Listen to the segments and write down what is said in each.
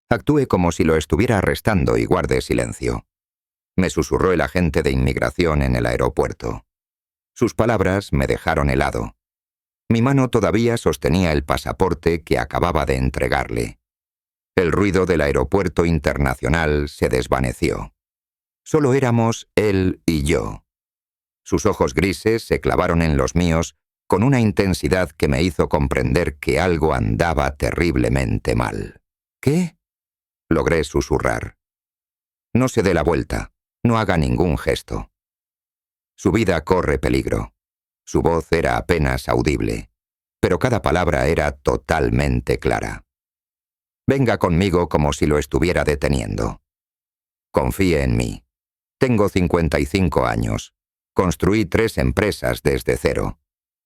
Actúe como si lo estuviera arrestando y guarde silencio. Me susurró el agente de inmigración en el aeropuerto. Sus palabras me dejaron helado. Mi mano todavía sostenía el pasaporte que acababa de entregarle. El ruido del aeropuerto internacional se desvaneció. Solo éramos él y yo. Sus ojos grises se clavaron en los míos con una intensidad que me hizo comprender que algo andaba terriblemente mal. ¿Qué? Logré susurrar. No se dé la vuelta, no haga ningún gesto. Su vida corre peligro. Su voz era apenas audible, pero cada palabra era totalmente clara. Venga conmigo como si lo estuviera deteniendo. Confíe en mí. Tengo 55 años. Construí 3 empresas desde cero.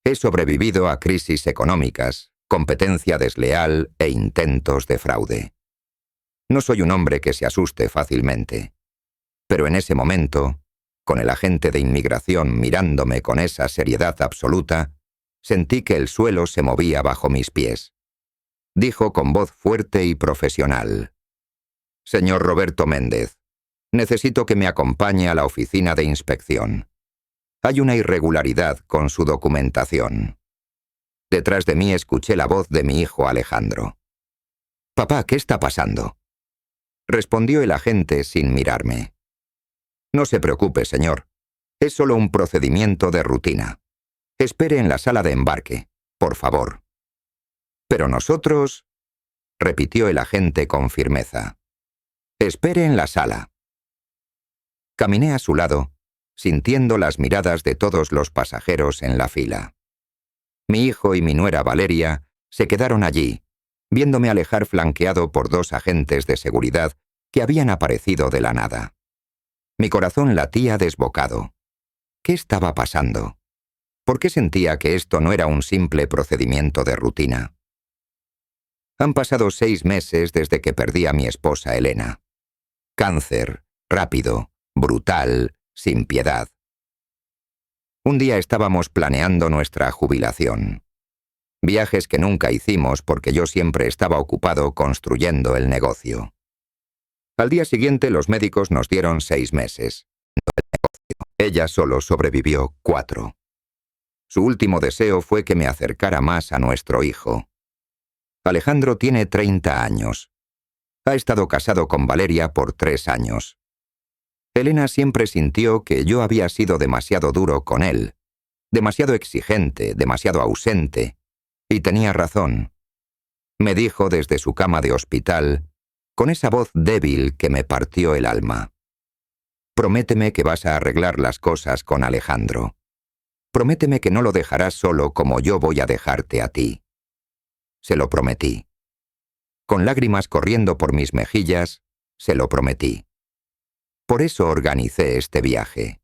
He sobrevivido a crisis económicas, competencia desleal e intentos de fraude. No soy un hombre que se asuste fácilmente. Pero en ese momento, con el agente de inmigración mirándome con esa seriedad absoluta, sentí que el suelo se movía bajo mis pies. Dijo con voz fuerte y profesional: «Señor Roberto Méndez, necesito que me acompañe a la oficina de inspección. Hay una irregularidad con su documentación». Detrás de mí escuché la voz de mi hijo Alejandro. «Papá, ¿qué está pasando?», respondió el agente sin mirarme. «No se preocupe, señor. Es solo un procedimiento de rutina. Espere en la sala de embarque, por favor». «Pero nosotros», repitió el agente con firmeza. «Espere en la sala». Caminé a su lado, sintiendo las miradas de todos los pasajeros en la fila. Mi hijo y mi nuera Valeria se quedaron allí, viéndome alejar flanqueado por 2 agentes de seguridad que habían aparecido de la nada. Mi corazón latía desbocado. ¿Qué estaba pasando? ¿Por qué sentía que esto no era un simple procedimiento de rutina? Han pasado 6 meses desde que perdí a mi esposa Elena. Cáncer, rápido, brutal, sin piedad. Un día estábamos planeando nuestra jubilación. Viajes que nunca hicimos porque yo siempre estaba ocupado construyendo el negocio. Al día siguiente los médicos nos dieron 6 meses. Ella solo sobrevivió 4. Su último deseo fue que me acercara más a nuestro hijo. Alejandro tiene 30 años. Ha estado casado con Valeria por 3 años. Elena siempre sintió que yo había sido demasiado duro con él, demasiado exigente, demasiado ausente, y tenía razón. Me dijo desde su cama de hospital, con esa voz débil que me partió el alma: «Prométeme que vas a arreglar las cosas con Alejandro. Prométeme que no lo dejarás solo como yo voy a dejarte a ti». Se lo prometí. Con lágrimas corriendo por mis mejillas, se lo prometí. Por eso organicé este viaje.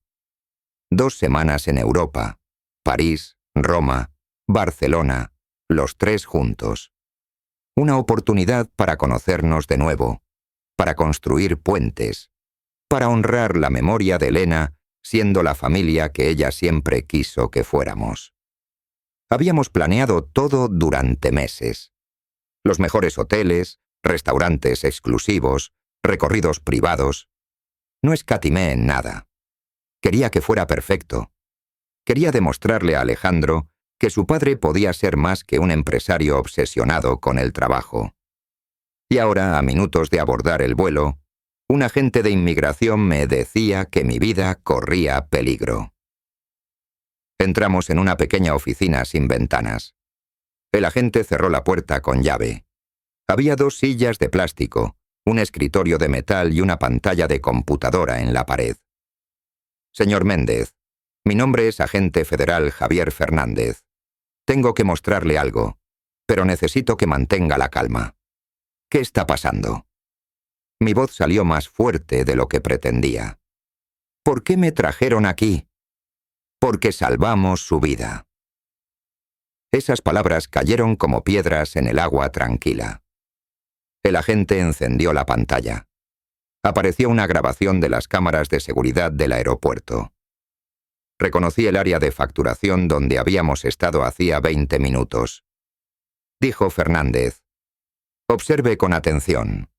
2 semanas en Europa, París, Roma, Barcelona, los 3 juntos. Una oportunidad para conocernos de nuevo, para construir puentes, para honrar la memoria de Elena, siendo la familia que ella siempre quiso que fuéramos. Habíamos planeado todo durante meses. Los mejores hoteles, restaurantes exclusivos, recorridos privados. No escatimé en nada. Quería que fuera perfecto. Quería demostrarle a Alejandro que su padre podía ser más que un empresario obsesionado con el trabajo. Y ahora, a minutos de abordar el vuelo, un agente de inmigración me decía que mi vida corría peligro. Entramos en una pequeña oficina sin ventanas. El agente cerró la puerta con llave. Había 2 sillas de plástico, un escritorio de metal y una pantalla de computadora en la pared. «Señor Méndez, mi nombre es agente federal Javier Fernández. Tengo que mostrarle algo, pero necesito que mantenga la calma. ¿Qué está pasando?». Mi voz salió más fuerte de lo que pretendía. «¿Por qué me trajeron aquí?». «Porque salvamos su vida». Esas palabras cayeron como piedras en el agua tranquila. El agente encendió la pantalla. Apareció una grabación de las cámaras de seguridad del aeropuerto. Reconocí el área de facturación donde habíamos estado hacía 20 minutos. Dijo Fernández: «Observe con atención.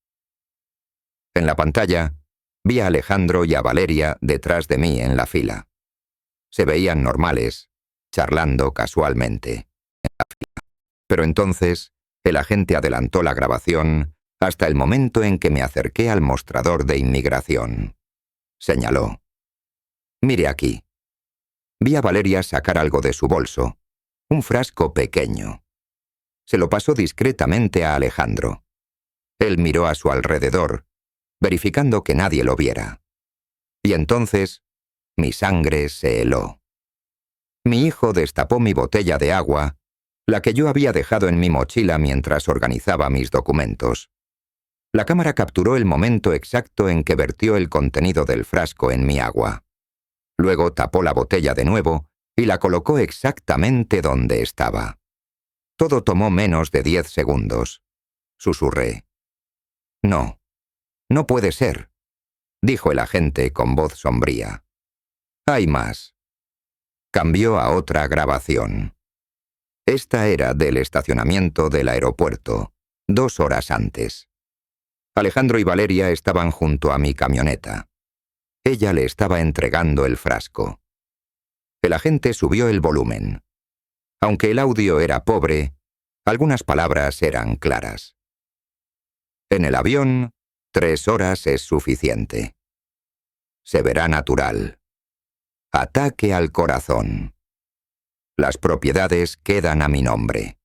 En la pantalla, vi a Alejandro y a Valeria detrás de mí en la fila. Se veían normales, charlando casualmente. Pero entonces, el agente adelantó la grabación hasta el momento en que me acerqué al mostrador de inmigración. Señaló. «Mire aquí». Vi a Valeria sacar algo de su bolso, un frasco pequeño. Se lo pasó discretamente a Alejandro. Él miró a su alrededor, verificando que nadie lo viera. Y entonces, mi sangre se heló. Mi hijo destapó mi botella de agua, la que yo había dejado en mi mochila mientras organizaba mis documentos. La cámara capturó el momento exacto en que vertió el contenido del frasco en mi agua. Luego tapó la botella de nuevo y la colocó exactamente donde estaba. Todo tomó menos de 10 segundos. Susurré. «No, no puede ser», dijo el agente con voz sombría. «Hay más». Cambió a otra grabación. Esta era del estacionamiento del aeropuerto, 2 horas antes. Alejandro y Valeria estaban junto a mi camioneta. Ella le estaba entregando el frasco. El agente subió el volumen. Aunque el audio era pobre, algunas palabras eran claras. En el avión, 3 horas es suficiente. Se verá natural. Ataque al corazón. Las propiedades quedan a mi nombre.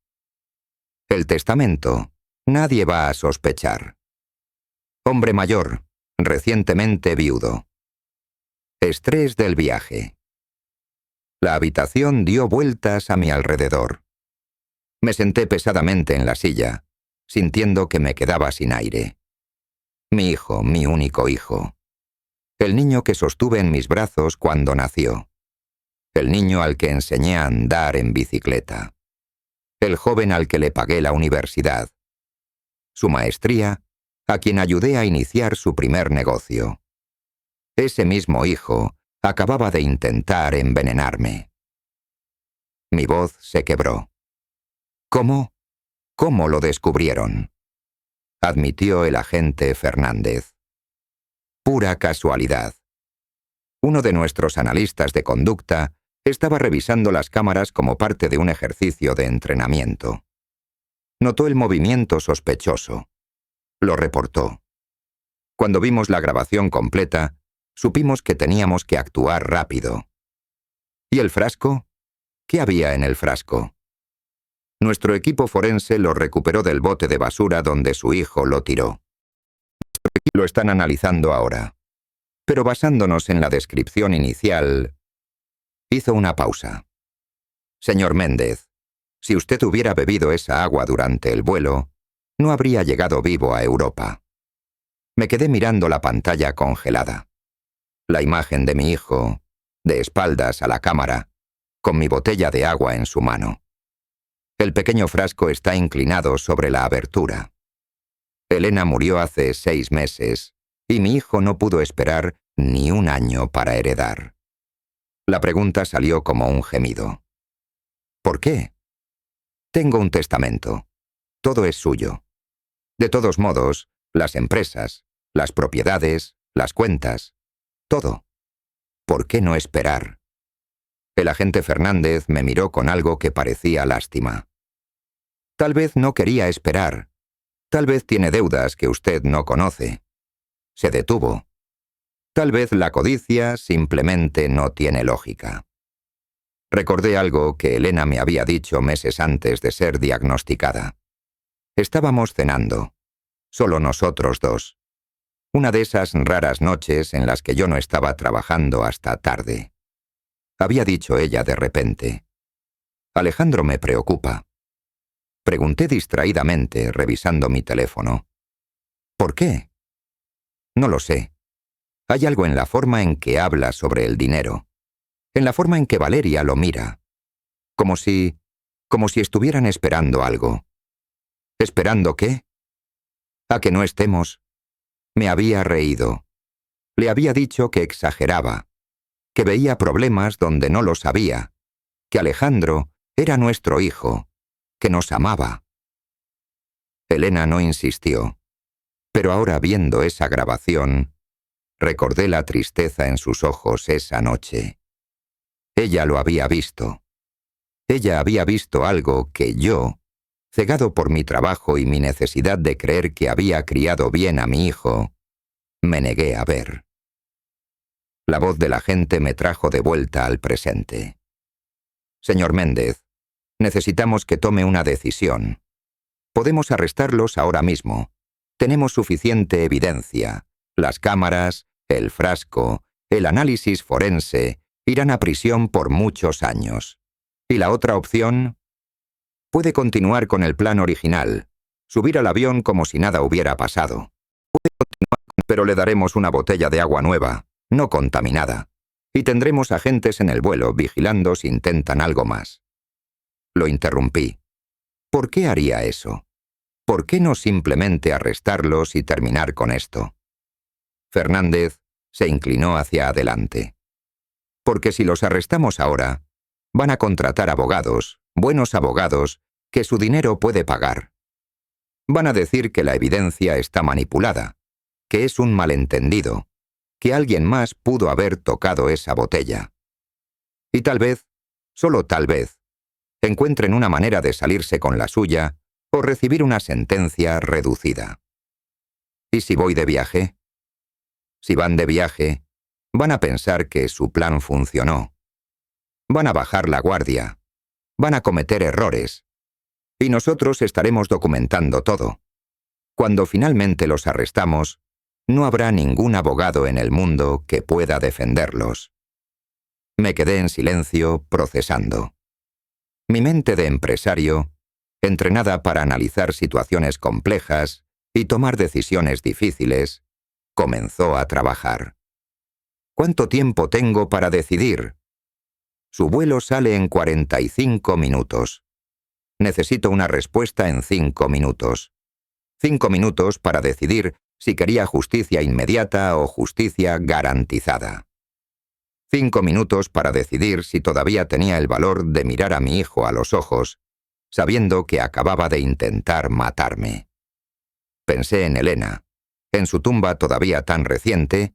El testamento, nadie va a sospechar. Hombre mayor, recientemente viudo. Estrés del viaje. La habitación dio vueltas a mi alrededor. Me senté pesadamente en la silla, sintiendo que me quedaba sin aire. Mi hijo, mi único hijo. El niño que sostuve en mis brazos cuando nació. El niño al que enseñé a andar en bicicleta. El joven al que le pagué la universidad. Su maestría, a quien ayudé a iniciar su primer negocio. Ese mismo hijo acababa de intentar envenenarme. Mi voz se quebró. «¿Cómo? ¿Cómo lo descubrieron?», admitió el agente Fernández. «Pura casualidad. Uno de nuestros analistas de conducta estaba revisando las cámaras como parte de un ejercicio de entrenamiento. Notó el movimiento sospechoso. Lo reportó. Cuando vimos la grabación completa, supimos que teníamos que actuar rápido. ¿Y el frasco? ¿Qué había en el frasco? Nuestro equipo forense lo recuperó del bote de basura donde su hijo lo tiró. Lo están analizando ahora. Pero basándonos en la descripción inicial, hizo una pausa. Señor Méndez, si usted hubiera bebido esa agua durante el vuelo, no habría llegado vivo a Europa. Me quedé mirando la pantalla congelada. La imagen de mi hijo, de espaldas a la cámara, con mi botella de agua en su mano. El pequeño frasco está inclinado sobre la abertura. Elena murió hace 6 meses y mi hijo no pudo esperar ni un año para heredar. La pregunta salió como un gemido. ¿Por qué? Tengo un testamento. Todo es suyo. De todos modos, las empresas, las propiedades, las cuentas, todo. ¿Por qué no esperar? El agente Fernández me miró con algo que parecía lástima. Tal vez no quería esperar. Tal vez tiene deudas que usted no conoce. Se detuvo. Tal vez la codicia simplemente no tiene lógica. Recordé algo que Elena me había dicho meses antes de ser diagnosticada. Estábamos cenando, solo nosotros 2. Una de esas raras noches en las que yo no estaba trabajando hasta tarde. Había dicho ella de repente. «Alejandro me preocupa». Pregunté distraídamente, revisando mi teléfono. «¿Por qué?» «No lo sé. Hay algo en la forma en que habla sobre el dinero, en la forma en que Valeria lo mira, como si estuvieran esperando algo». «¿Esperando qué?» «A que no estemos». Me había reído. Le había dicho que exageraba, que veía problemas donde no los había, que Alejandro era nuestro hijo, que nos amaba. Elena no insistió. Pero ahora, viendo esa grabación, recordé la tristeza en sus ojos esa noche. Ella lo había visto. Ella había visto algo que yo, cegado por mi trabajo y mi necesidad de creer que había criado bien a mi hijo, me negué a ver. La voz de la gente me trajo de vuelta al presente. Señor Méndez, necesitamos que tome una decisión. Podemos arrestarlos ahora mismo. Tenemos suficiente evidencia. Las cámaras, el frasco, el análisis forense irán a prisión por muchos años. ¿Y la otra opción? Puede continuar con el plan original, subir al avión como si nada hubiera pasado. Pero le daremos una botella de agua nueva, no contaminada, y tendremos agentes en el vuelo vigilando si intentan algo más. Lo interrumpí. ¿Por qué haría eso? ¿Por qué no simplemente arrestarlos y terminar con esto? Fernández se inclinó hacia adelante. Porque si los arrestamos ahora, van a contratar abogados, buenos abogados, que su dinero puede pagar. Van a decir que la evidencia está manipulada, que es un malentendido, que alguien más pudo haber tocado esa botella. Y tal vez, solo tal vez, encuentren una manera de salirse con la suya o recibir una sentencia reducida. ¿Y si voy de viaje? Si van de viaje, van a pensar que su plan funcionó. Van a bajar la guardia. Van a cometer errores. Y nosotros estaremos documentando todo. Cuando finalmente los arrestamos, no habrá ningún abogado en el mundo que pueda defenderlos. Me quedé en silencio, procesando. Mi mente de empresario, entrenada para analizar situaciones complejas y tomar decisiones difíciles, comenzó a trabajar. ¿Cuánto tiempo tengo para decidir? Su vuelo sale en 45 minutos. Necesito una respuesta en 5 minutos. 5 minutos para decidir si quería justicia inmediata o justicia garantizada. 5 minutos para decidir si todavía tenía el valor de mirar a mi hijo a los ojos, sabiendo que acababa de intentar matarme. Pensé en Elena, en su tumba todavía tan reciente,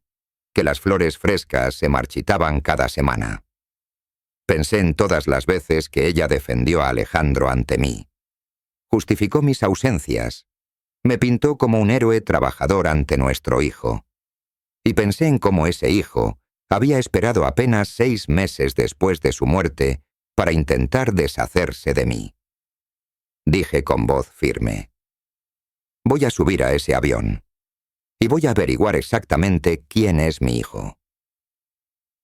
que las flores frescas se marchitaban cada semana. Pensé en todas las veces que ella defendió a Alejandro ante mí. Justificó mis ausencias. Me pintó como un héroe trabajador ante nuestro hijo. Y pensé en cómo ese hijo había esperado apenas 6 meses después de su muerte para intentar deshacerse de mí. Dije con voz firme: voy a subir a ese avión. Y voy a averiguar exactamente quién es mi hijo.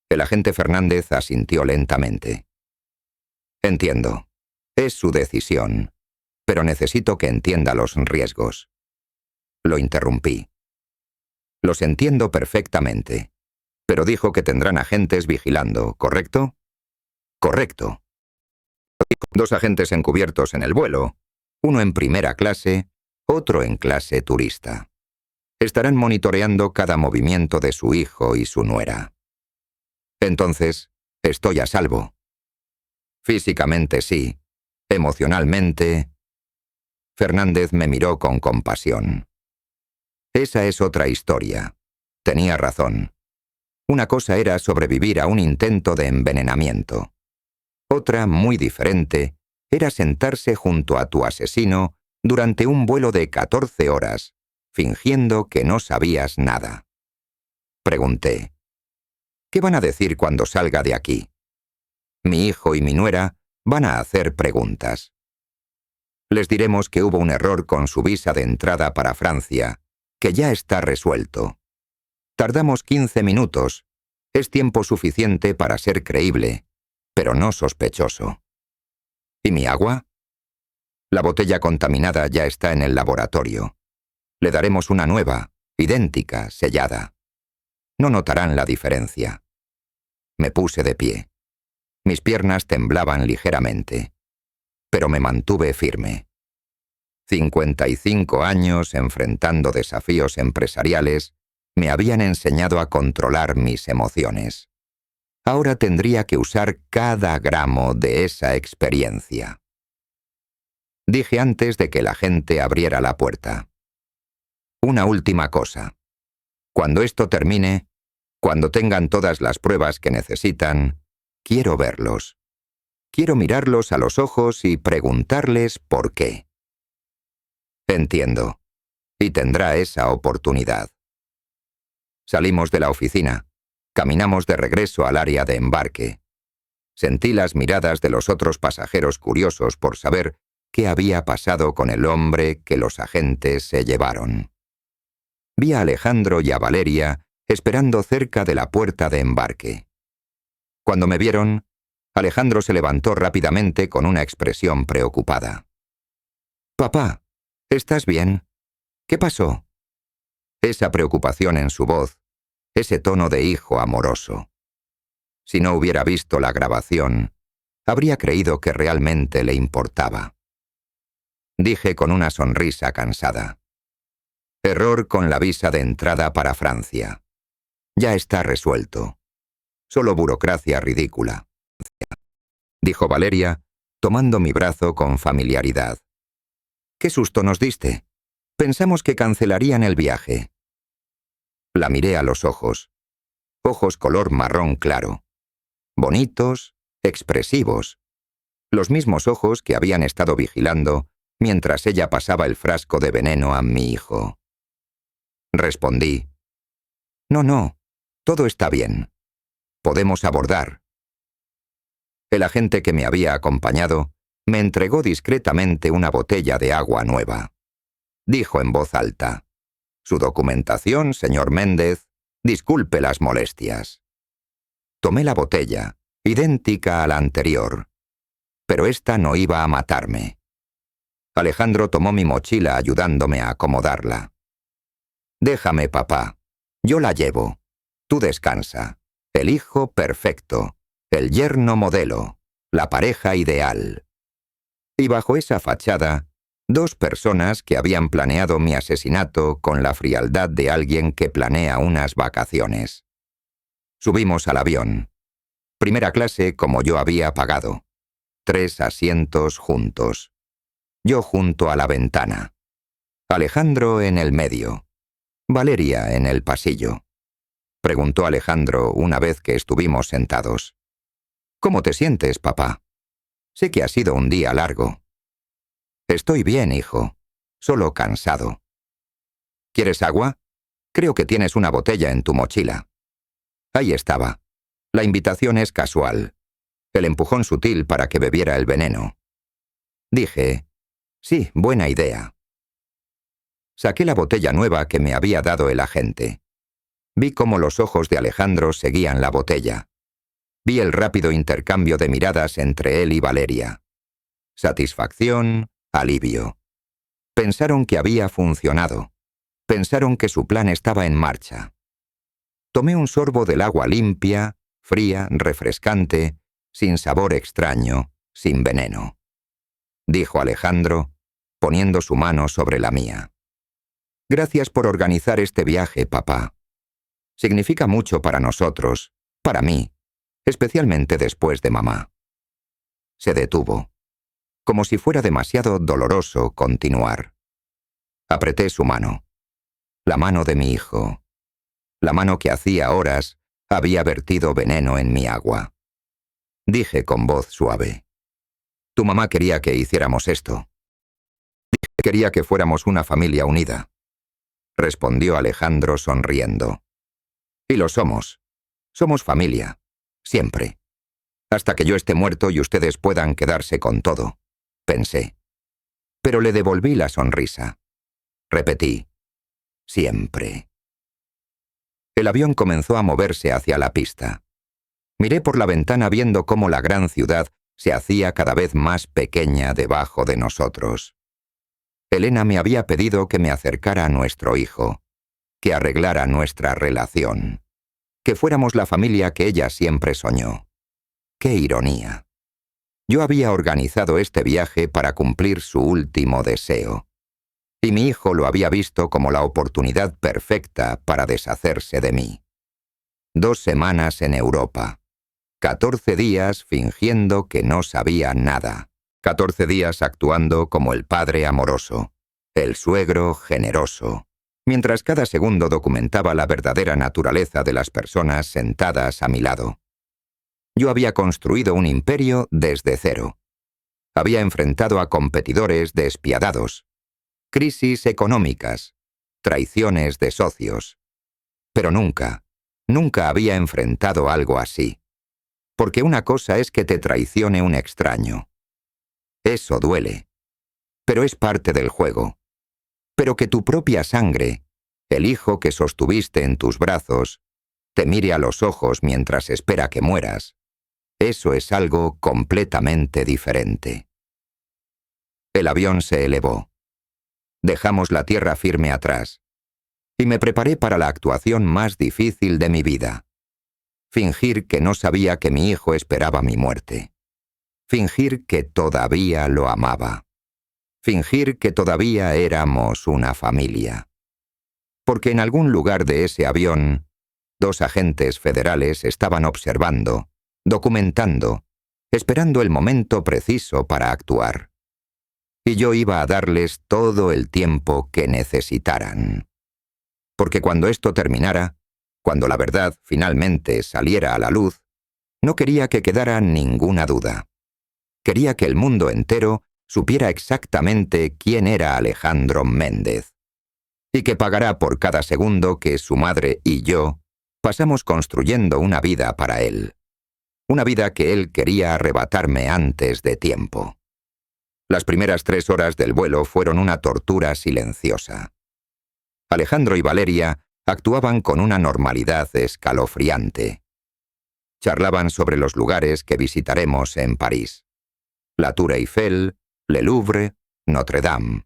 El agente Fernández asintió lentamente. Entiendo. Es su decisión. Pero necesito que entienda los riesgos. Lo interrumpí. Los entiendo perfectamente. Pero dijo que tendrán agentes vigilando, ¿correcto? Correcto. 2 agentes encubiertos en el vuelo, uno en primera clase, otro en clase turista. Estarán monitoreando cada movimiento de su hijo y su nuera. Entonces, estoy a salvo. Físicamente sí, emocionalmente... Fernández me miró con compasión. Esa es otra historia. Tenía razón. Una cosa era sobrevivir a un intento de envenenamiento. Otra, muy diferente, era sentarse junto a tu asesino durante un vuelo de 14 horas, fingiendo que no sabías nada. Pregunté: ¿qué van a decir cuando salga de aquí? Mi hijo y mi nuera van a hacer preguntas. Les diremos que hubo un error con su visa de entrada para Francia, que ya está resuelto. Tardamos 15 minutos. Es tiempo suficiente para ser creíble, pero no sospechoso. ¿Y mi agua? La botella contaminada ya está en el laboratorio. Le daremos una nueva, idéntica, sellada. No notarán la diferencia. Me puse de pie. Mis piernas temblaban ligeramente, pero me mantuve firme. 55 años enfrentando desafíos empresariales me habían enseñado a controlar mis emociones. Ahora tendría que usar cada gramo de esa experiencia. Dije antes de que la gente abriera la puerta: Una última cosa. Cuando esto termine, cuando tengan todas las pruebas que necesitan, quiero verlos. Quiero mirarlos a los ojos y preguntarles por qué. Entiendo. Y tendrá esa oportunidad. Salimos de la oficina. Caminamos de regreso al área de embarque. Sentí las miradas de los otros pasajeros curiosos por saber qué había pasado con el hombre que los agentes se llevaron. Vi a Alejandro y a Valeria esperando cerca de la puerta de embarque. Cuando me vieron, Alejandro se levantó rápidamente con una expresión preocupada. «Papá, ¿estás bien? ¿Qué pasó?» Esa preocupación en su voz, ese tono de hijo amoroso. Si no hubiera visto la grabación, habría creído que realmente le importaba. Dije con una sonrisa cansada. Error con la visa de entrada para Francia. Ya está resuelto. Solo burocracia ridícula. Dijo Valeria, tomando mi brazo con familiaridad. «¿Qué susto nos diste? Pensamos que cancelarían el viaje». La miré a los ojos. Ojos color marrón claro. Bonitos, expresivos. Los mismos ojos que habían estado vigilando mientras ella pasaba el frasco de veneno a mi hijo. Respondí. No, todo está bien. Podemos abordar». El agente que me había acompañado me entregó discretamente una botella de agua nueva. Dijo en voz alta. «Su documentación, señor Méndez, disculpe las molestias». Tomé la botella, idéntica a la anterior. Pero esta no iba a matarme. Alejandro tomó mi mochila ayudándome a acomodarla. «Déjame, papá. Yo la llevo. Tú descansa. El hijo perfecto. El yerno modelo. La pareja ideal». Y bajo esa fachada, dos personas que habían planeado mi asesinato con la frialdad de alguien que planea unas vacaciones. Subimos al avión. Primera clase como yo había pagado. 3 asientos juntos. Yo junto a la ventana. Alejandro en el medio. Valeria en el pasillo. Preguntó Alejandro una vez que estuvimos sentados. «¿Cómo te sientes, papá? Sé que ha sido un día largo». «Estoy bien, hijo. Solo cansado». «¿Quieres agua? Creo que tienes una botella en tu mochila». Ahí estaba. La invitación es casual. El empujón sutil para que bebiera el veneno. Dije, «Sí, buena idea». Saqué la botella nueva que me había dado el agente. Vi cómo los ojos de Alejandro seguían la botella. Vi el rápido intercambio de miradas entre él y Valeria. Satisfacción, alivio. Pensaron que había funcionado. Pensaron que su plan estaba en marcha. Tomé un sorbo del agua limpia, fría, refrescante, sin sabor extraño, sin veneno. Dijo Alejandro, poniendo su mano sobre la mía. «Gracias por organizar este viaje, papá. Significa mucho para nosotros, para mí, especialmente después de mamá». Se detuvo. Como si fuera demasiado doloroso continuar. Apreté su mano. La mano de mi hijo. La mano que hacía horas había vertido veneno en mi agua. Dije con voz suave. «Tu mamá quería que hiciéramos esto. Quería que fuéramos una familia unida», respondió Alejandro sonriendo. «Y lo somos. Somos familia. Siempre. Hasta que yo esté muerto y ustedes puedan quedarse con todo», pensé. Pero le devolví la sonrisa. Repetí. «Siempre». El avión comenzó a moverse hacia la pista. Miré por la ventana viendo cómo la gran ciudad se hacía cada vez más pequeña debajo de nosotros. Elena me había pedido que me acercara a nuestro hijo, que arreglara nuestra relación, que fuéramos la familia que ella siempre soñó. ¡Qué ironía! Yo había organizado este viaje para cumplir su último deseo, y mi hijo lo había visto como la oportunidad perfecta para deshacerse de mí. 2 semanas en Europa. 14 días fingiendo que no sabía nada. 14 días actuando como el padre amoroso, el suegro generoso, mientras cada segundo documentaba la verdadera naturaleza de las personas sentadas a mi lado. Yo había construido un imperio desde cero. Había enfrentado a competidores despiadados, crisis económicas, traiciones de socios. Pero nunca, nunca había enfrentado algo así. Porque una cosa es que te traicione un extraño. Eso duele. Pero es parte del juego. Pero que tu propia sangre, el hijo que sostuviste en tus brazos, te mire a los ojos mientras espera que mueras, eso es algo completamente diferente. El avión se elevó. Dejamos la tierra firme atrás. Y me preparé para la actuación más difícil de mi vida. Fingir que no sabía que mi hijo esperaba mi muerte. Fingir que todavía lo amaba. Fingir que todavía éramos una familia. Porque en algún lugar de ese avión, 2 agentes federales estaban observando, documentando, esperando el momento preciso para actuar. Y yo iba a darles todo el tiempo que necesitaran. Porque cuando esto terminara, cuando la verdad finalmente saliera a la luz, no quería que quedara ninguna duda. Quería que el mundo entero supiera exactamente quién era Alejandro Méndez, y que pagará por cada segundo que su madre y yo pasamos construyendo una vida para él. Una vida que él quería arrebatarme antes de tiempo. Las primeras 3 horas del vuelo fueron una tortura silenciosa. Alejandro y Valeria actuaban con una normalidad escalofriante. Charlaban sobre los lugares que visitaremos en París. La Tour Eiffel, Le Louvre, Notre Dame.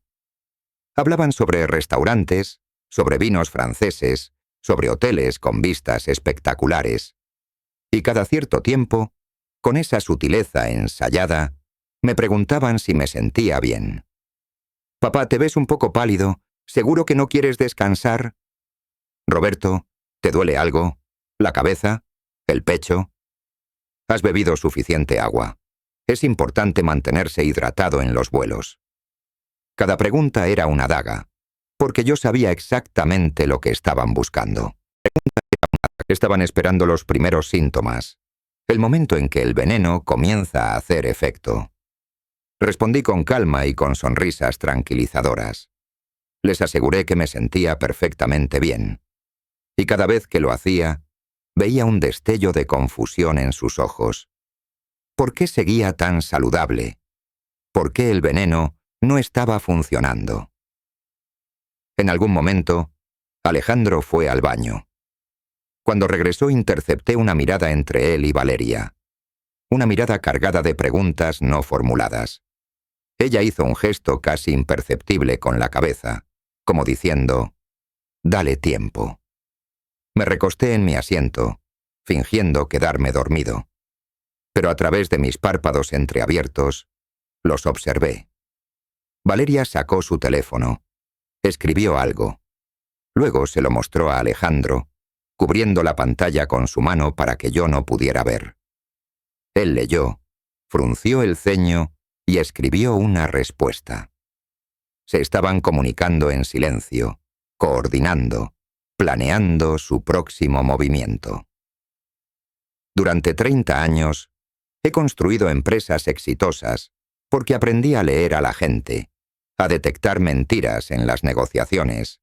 Hablaban sobre restaurantes, sobre vinos franceses, sobre hoteles con vistas espectaculares. Y cada cierto tiempo, con esa sutileza ensayada, me preguntaban si me sentía bien. «Papá, te ves un poco pálido. ¿Seguro que no quieres descansar?» «Roberto, ¿te duele algo? ¿La cabeza? ¿El pecho?» «Has bebido suficiente agua. Es importante mantenerse hidratado en los vuelos». Cada pregunta era una daga, porque yo sabía exactamente lo que estaban buscando. Estaban esperando los primeros síntomas, el momento en que el veneno comienza a hacer efecto. Respondí con calma y con sonrisas tranquilizadoras. Les aseguré que me sentía perfectamente bien. Y cada vez que lo hacía, veía un destello de confusión en sus ojos. ¿Por qué seguía tan saludable? ¿Por qué el veneno no estaba funcionando? En algún momento, Alejandro fue al baño. Cuando regresó intercepté una mirada entre él y Valeria. Una mirada cargada de preguntas no formuladas. Ella hizo un gesto casi imperceptible con la cabeza, como diciendo, «Dale tiempo». Me recosté en mi asiento, fingiendo quedarme dormido. Pero a través de mis párpados entreabiertos, los observé. Valeria sacó su teléfono. Escribió algo. Luego se lo mostró a Alejandro, cubriendo la pantalla con su mano para que yo no pudiera ver. Él leyó, frunció el ceño y escribió una respuesta. Se estaban comunicando en silencio, coordinando, planeando su próximo movimiento. Durante 30 años, he construido empresas exitosas porque aprendí a leer a la gente, a detectar mentiras en las negociaciones,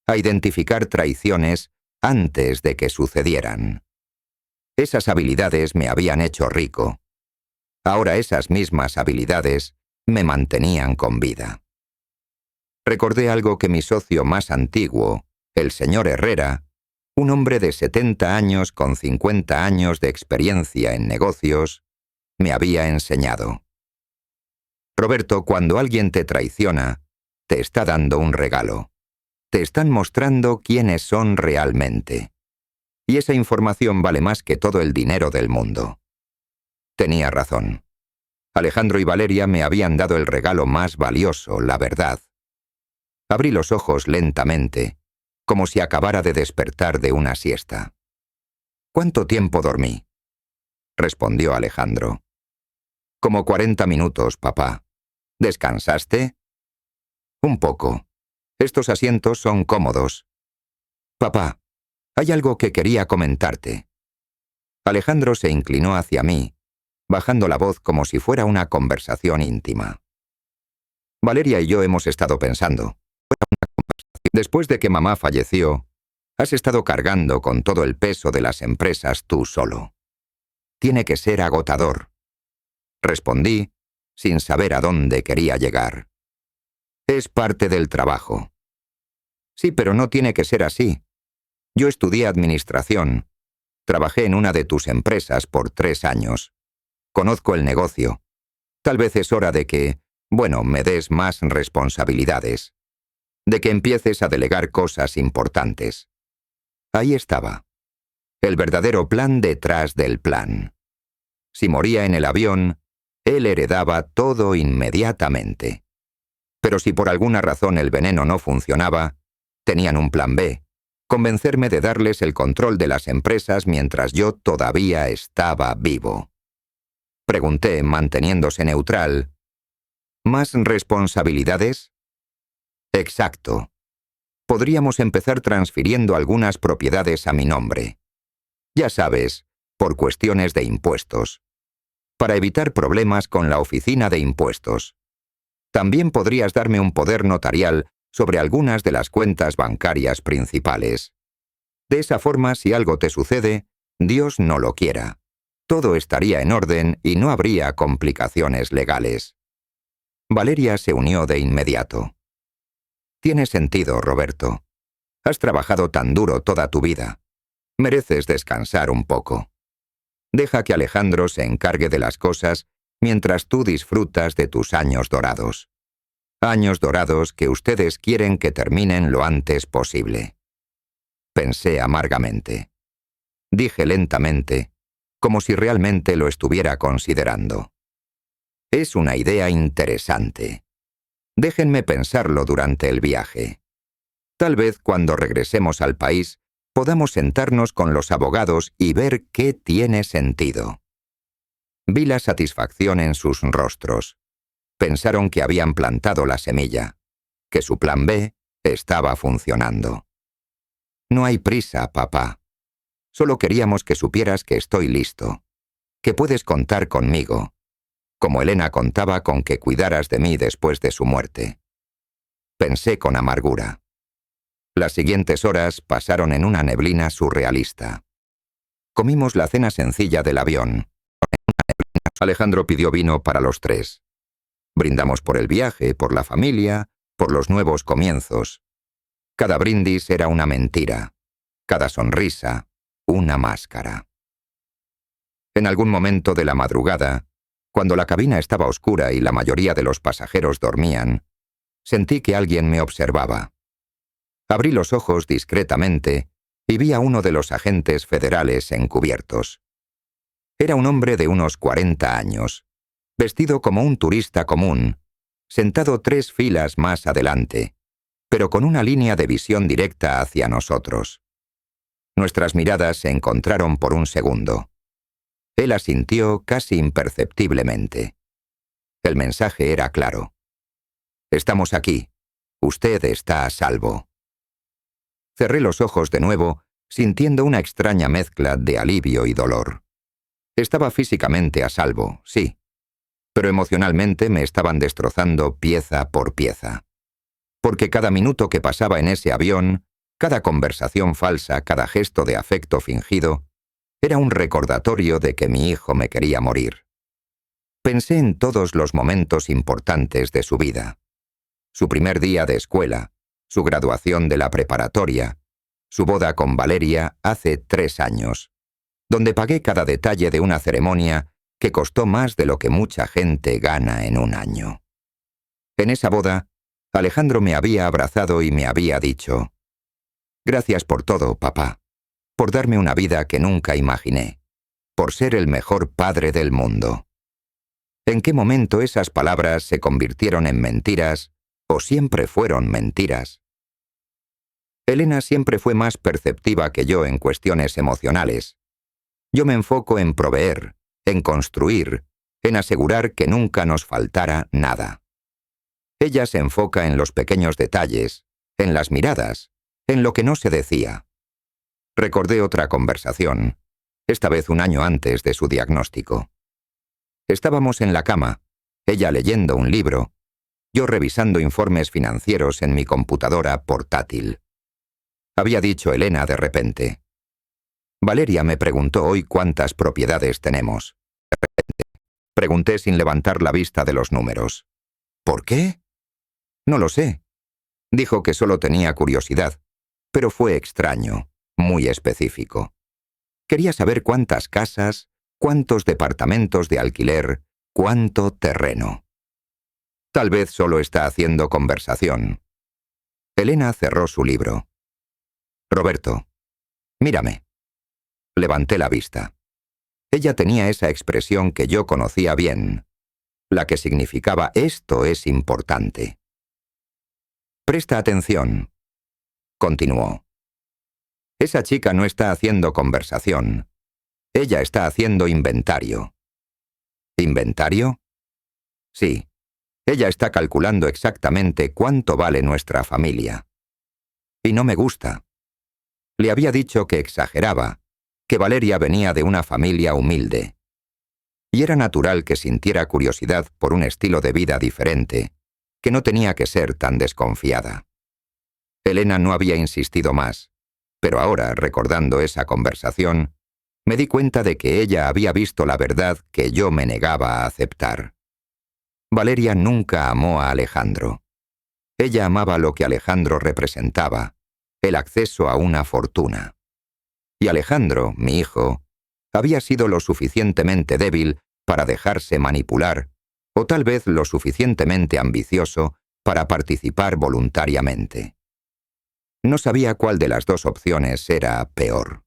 a identificar traiciones antes de que sucedieran. Esas habilidades me habían hecho rico. Ahora esas mismas habilidades me mantenían con vida. Recordé algo que mi socio más antiguo, el señor Herrera, un hombre de 70 años con 50 años de experiencia en negocios, me había enseñado. Roberto, cuando alguien te traiciona, te está dando un regalo. Te están mostrando quiénes son realmente. Y esa información vale más que todo el dinero del mundo. Tenía razón. Alejandro y Valeria me habían dado el regalo más valioso, la verdad. Abrí los ojos lentamente, como si acabara de despertar de una siesta. «¿Cuánto tiempo dormí?», respondió Alejandro. «Como 40 minutos, papá. ¿Descansaste?» «Un poco. Estos asientos son cómodos. Papá, hay algo que quería comentarte. Alejandro se inclinó hacia mí, bajando la voz como si fuera una conversación íntima. Valeria y yo hemos estado pensando. Después de que mamá falleció, has estado cargando con todo el peso de las empresas tú solo. Tiene que ser agotador. Respondí, sin saber a dónde quería llegar. Es parte del trabajo. Sí, pero no tiene que ser así. Yo estudié administración. Trabajé en una de tus empresas por 3 años. Conozco el negocio. Tal vez es hora de que, me des más responsabilidades. De que empieces a delegar cosas importantes. Ahí estaba. El verdadero plan detrás del plan. Si moría en el avión, él heredaba todo inmediatamente. Pero si por alguna razón el veneno no funcionaba, tenían un plan B. Convencerme de darles el control de las empresas mientras yo todavía estaba vivo. Pregunté, manteniéndose neutral. ¿Más responsabilidades? Exacto. Podríamos empezar transfiriendo algunas propiedades a mi nombre. Ya sabes, por cuestiones de impuestos. Para evitar problemas con la oficina de impuestos. También podrías darme un poder notarial sobre algunas de las cuentas bancarias principales. De esa forma, si algo te sucede, Dios no lo quiera. Todo estaría en orden y no habría complicaciones legales. Valeria se unió de inmediato. Tiene sentido, Roberto. Has trabajado tan duro toda tu vida. Mereces descansar un poco. Deja que Alejandro se encargue de las cosas mientras tú disfrutas de tus años dorados. Años dorados que ustedes quieren que terminen lo antes posible. Pensé amargamente. Dije lentamente, como si realmente lo estuviera considerando. Es una idea interesante. Déjenme pensarlo durante el viaje. Tal vez cuando regresemos al país podamos sentarnos con los abogados y ver qué tiene sentido. Vi la satisfacción en sus rostros. Pensaron que habían plantado la semilla, que su plan B estaba funcionando. No hay prisa, papá. Solo queríamos que supieras que estoy listo, que puedes contar conmigo, como Elena contaba con que cuidaras de mí después de su muerte. Pensé con amargura. Las siguientes horas pasaron en una neblina surrealista. Comimos la cena sencilla del avión. Alejandro pidió vino para los 3. Brindamos por el viaje, por la familia, por los nuevos comienzos. Cada brindis era una mentira, cada sonrisa, una máscara. En algún momento de la madrugada, cuando la cabina estaba oscura y la mayoría de los pasajeros dormían, sentí que alguien me observaba. Abrí los ojos discretamente y vi a uno de los agentes federales encubiertos. Era un hombre de unos 40 años, vestido como un turista común, sentado 3 filas más adelante, pero con una línea de visión directa hacia nosotros. Nuestras miradas se encontraron por un segundo. Él asintió casi imperceptiblemente. El mensaje era claro. Estamos aquí. Usted está a salvo. Cerré los ojos de nuevo, sintiendo una extraña mezcla de alivio y dolor. Estaba físicamente a salvo, sí, pero emocionalmente me estaban destrozando pieza por pieza. Porque cada minuto que pasaba en ese avión, cada conversación falsa, cada gesto de afecto fingido, era un recordatorio de que mi hijo me quería morir. Pensé en todos los momentos importantes de su vida. Su primer día de escuela, su graduación de la preparatoria, su boda con Valeria hace 3 años, donde pagué cada detalle de una ceremonia que costó más de lo que mucha gente gana en un año. En esa boda, Alejandro me había abrazado y me había dicho: «Gracias por todo, papá, por darme una vida que nunca imaginé, por ser el mejor padre del mundo». ¿En qué momento esas palabras se convirtieron en mentiras o siempre fueron mentiras? Elena siempre fue más perceptiva que yo en cuestiones emocionales. Yo me enfoco en proveer, en construir, en asegurar que nunca nos faltara nada. Ella se enfoca en los pequeños detalles, en las miradas, en lo que no se decía. Recordé otra conversación, esta vez un año antes de su diagnóstico. Estábamos en la cama, ella leyendo un libro, yo revisando informes financieros en mi computadora portátil. Había dicho Elena de repente: Valeria me preguntó hoy cuántas propiedades tenemos. Pregunté sin levantar la vista de los números. ¿Por qué? No lo sé. Dijo que solo tenía curiosidad, pero fue extraño, muy específico. Quería saber cuántas casas, cuántos departamentos de alquiler, cuánto terreno. Tal vez solo está haciendo conversación. Elena cerró su libro. Roberto, mírame. Levanté la vista. Ella tenía esa expresión que yo conocía bien, la que significaba esto es importante. Presta atención, continuó. Esa chica no está haciendo conversación. Ella está haciendo inventario. ¿Inventario? Sí. Ella está calculando exactamente cuánto vale nuestra familia. Y no me gusta. Le había dicho que exageraba, que Valeria venía de una familia humilde. Y era natural que sintiera curiosidad por un estilo de vida diferente, que no tenía que ser tan desconfiada. Elena no había insistido más, pero ahora, recordando esa conversación, me di cuenta de que ella había visto la verdad que yo me negaba a aceptar. Valeria nunca amó a Alejandro. Ella amaba lo que Alejandro representaba, el acceso a una fortuna. Y Alejandro, mi hijo, había sido lo suficientemente débil para dejarse manipular, o tal vez lo suficientemente ambicioso para participar voluntariamente. No sabía cuál de las dos opciones era peor.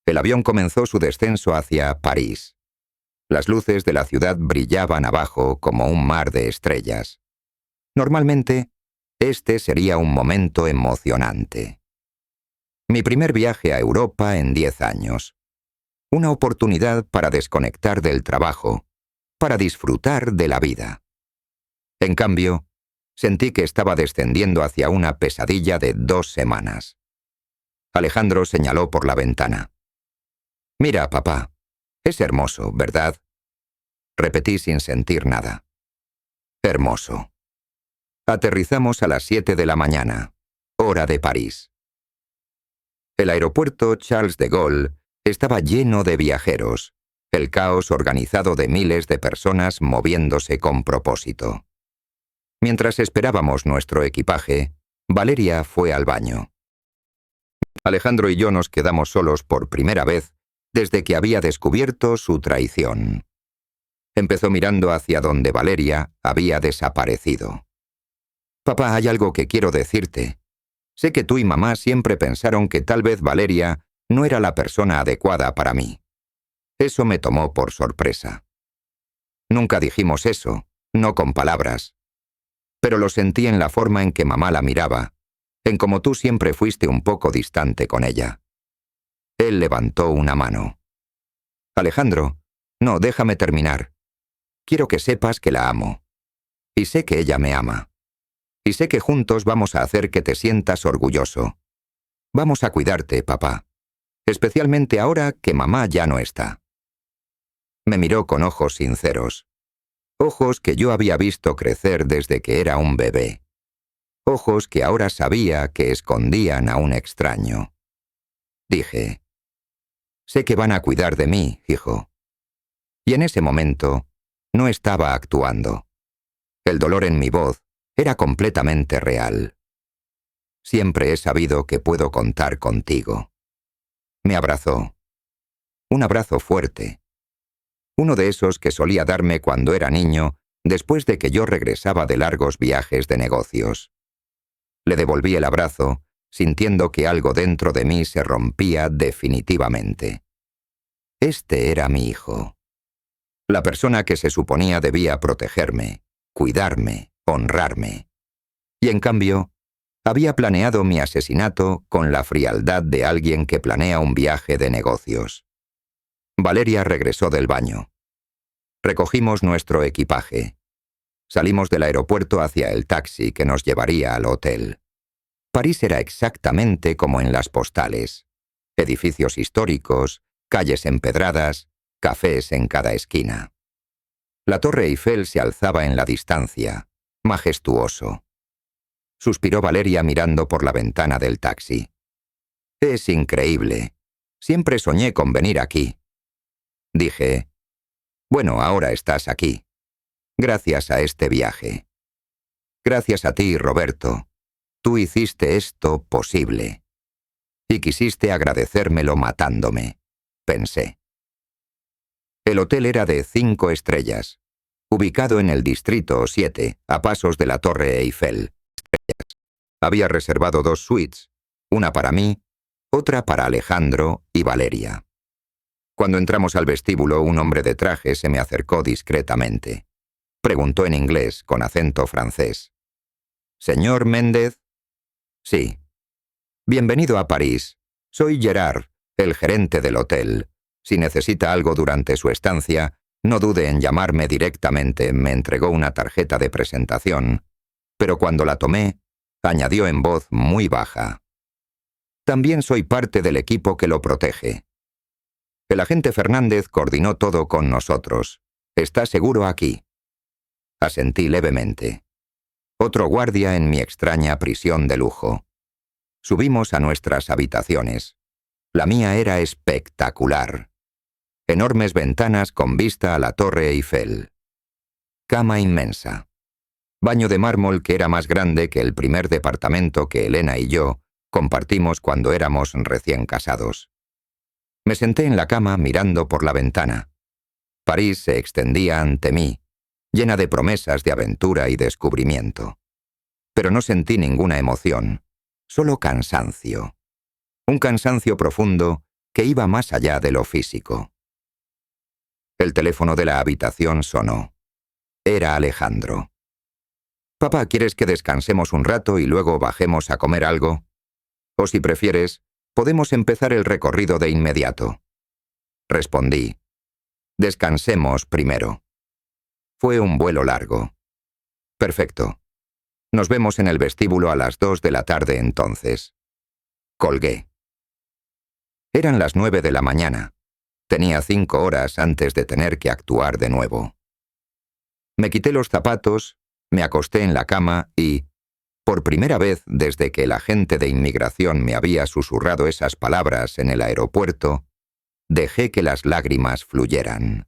El avión comenzó su descenso hacia París. Las luces de la ciudad brillaban abajo como un mar de estrellas. Normalmente, este sería un momento emocionante. Mi primer viaje a Europa en 10 años. Una oportunidad para desconectar del trabajo, para disfrutar de la vida. En cambio, sentí que estaba descendiendo hacia una pesadilla de 2 semanas. Alejandro señaló por la ventana. «Mira, papá, es hermoso, ¿verdad?» Repetí sin sentir nada. Hermoso. Aterrizamos a las 7 de la mañana, hora de París. El aeropuerto Charles de Gaulle estaba lleno de viajeros, el caos organizado de miles de personas moviéndose con propósito. Mientras esperábamos nuestro equipaje, Valeria fue al baño. Alejandro y yo nos quedamos solos por primera vez desde que había descubierto su traición. Empezó mirando hacia donde Valeria había desaparecido. «Papá, hay algo que quiero decirte. Sé que tú y mamá siempre pensaron que tal vez Valeria no era la persona adecuada para mí. Eso me tomó por sorpresa. Nunca dijimos eso, no con palabras. Pero lo sentí en la forma en que mamá la miraba, en cómo tú siempre fuiste un poco distante con ella». Él levantó una mano. «Alejandro, no, déjame terminar. Quiero que sepas que la amo. Y sé que ella me ama. Y sé que juntos vamos a hacer que te sientas orgulloso. Vamos a cuidarte, papá. Especialmente ahora que mamá ya no está». Me miró con ojos sinceros. Ojos que yo había visto crecer desde que era un bebé. Ojos que ahora sabía que escondían a un extraño. Dije: «Sé que van a cuidar de mí, hijo». Y en ese momento, no estaba actuando. El dolor en mi voz era completamente real. «Siempre he sabido que puedo contar contigo». Me abrazó. Un abrazo fuerte. Uno de esos que solía darme cuando era niño, después de que yo regresaba de largos viajes de negocios. Le devolví el abrazo, sintiendo que algo dentro de mí se rompía definitivamente. Este era mi hijo. La persona que se suponía debía protegerme, cuidarme, honrarme. Y en cambio, había planeado mi asesinato con la frialdad de alguien que planea un viaje de negocios. Valeria regresó del baño. Recogimos nuestro equipaje. Salimos del aeropuerto hacia el taxi que nos llevaría al hotel. París era exactamente como en las postales. Edificios históricos, calles empedradas, cafés en cada esquina. La Torre Eiffel se alzaba en la distancia, majestuoso. Suspiró Valeria mirando por la ventana del taxi. «Es increíble. Siempre soñé con venir aquí». Dije, «Bueno, ahora estás aquí. Gracias a este viaje. Gracias a ti, Roberto. Tú hiciste esto posible. Y quisiste agradecérmelo matándome», pensé. El hotel era de 5 estrellas, ubicado en el distrito 7, a pasos de la Torre Eiffel. Había reservado 2 suites, una para mí, otra para Alejandro y Valeria. Cuando entramos al vestíbulo, un hombre de traje se me acercó discretamente. Preguntó en inglés, con acento francés. «¿Señor Méndez?» «Sí». «Bienvenido a París. Soy Gerard, el gerente del hotel. Si necesita algo durante su estancia, no dude en llamarme directamente», me entregó una tarjeta de presentación. Pero cuando la tomé, añadió en voz muy baja. «También soy parte del equipo que lo protege. El agente Fernández coordinó todo con nosotros. ¿Está seguro aquí?» Asentí levemente. Otro guardia en mi extraña prisión de lujo. Subimos a nuestras habitaciones. La mía era espectacular. Enormes ventanas con vista a la Torre Eiffel. Cama inmensa. Baño de mármol que era más grande que el primer departamento que Elena y yo compartimos cuando éramos recién casados. Me senté en la cama mirando por la ventana. París se extendía ante mí, llena de promesas de aventura y descubrimiento. Pero no sentí ninguna emoción, solo cansancio. Un cansancio profundo que iba más allá de lo físico. El teléfono de la habitación sonó. Era Alejandro. «Papá, ¿quieres que descansemos un rato y luego bajemos a comer algo? O si prefieres, podemos empezar el recorrido de inmediato». Respondí. «Descansemos primero». Fue un vuelo largo. «Perfecto. Nos vemos en el vestíbulo a las 2 de la tarde entonces». Colgué. Eran las 9 de la mañana. Tenía 5 horas antes de tener que actuar de nuevo. Me quité los zapatos, me acosté en la cama y, por primera vez desde que el agente de inmigración me había susurrado esas palabras en el aeropuerto, dejé que las lágrimas fluyeran.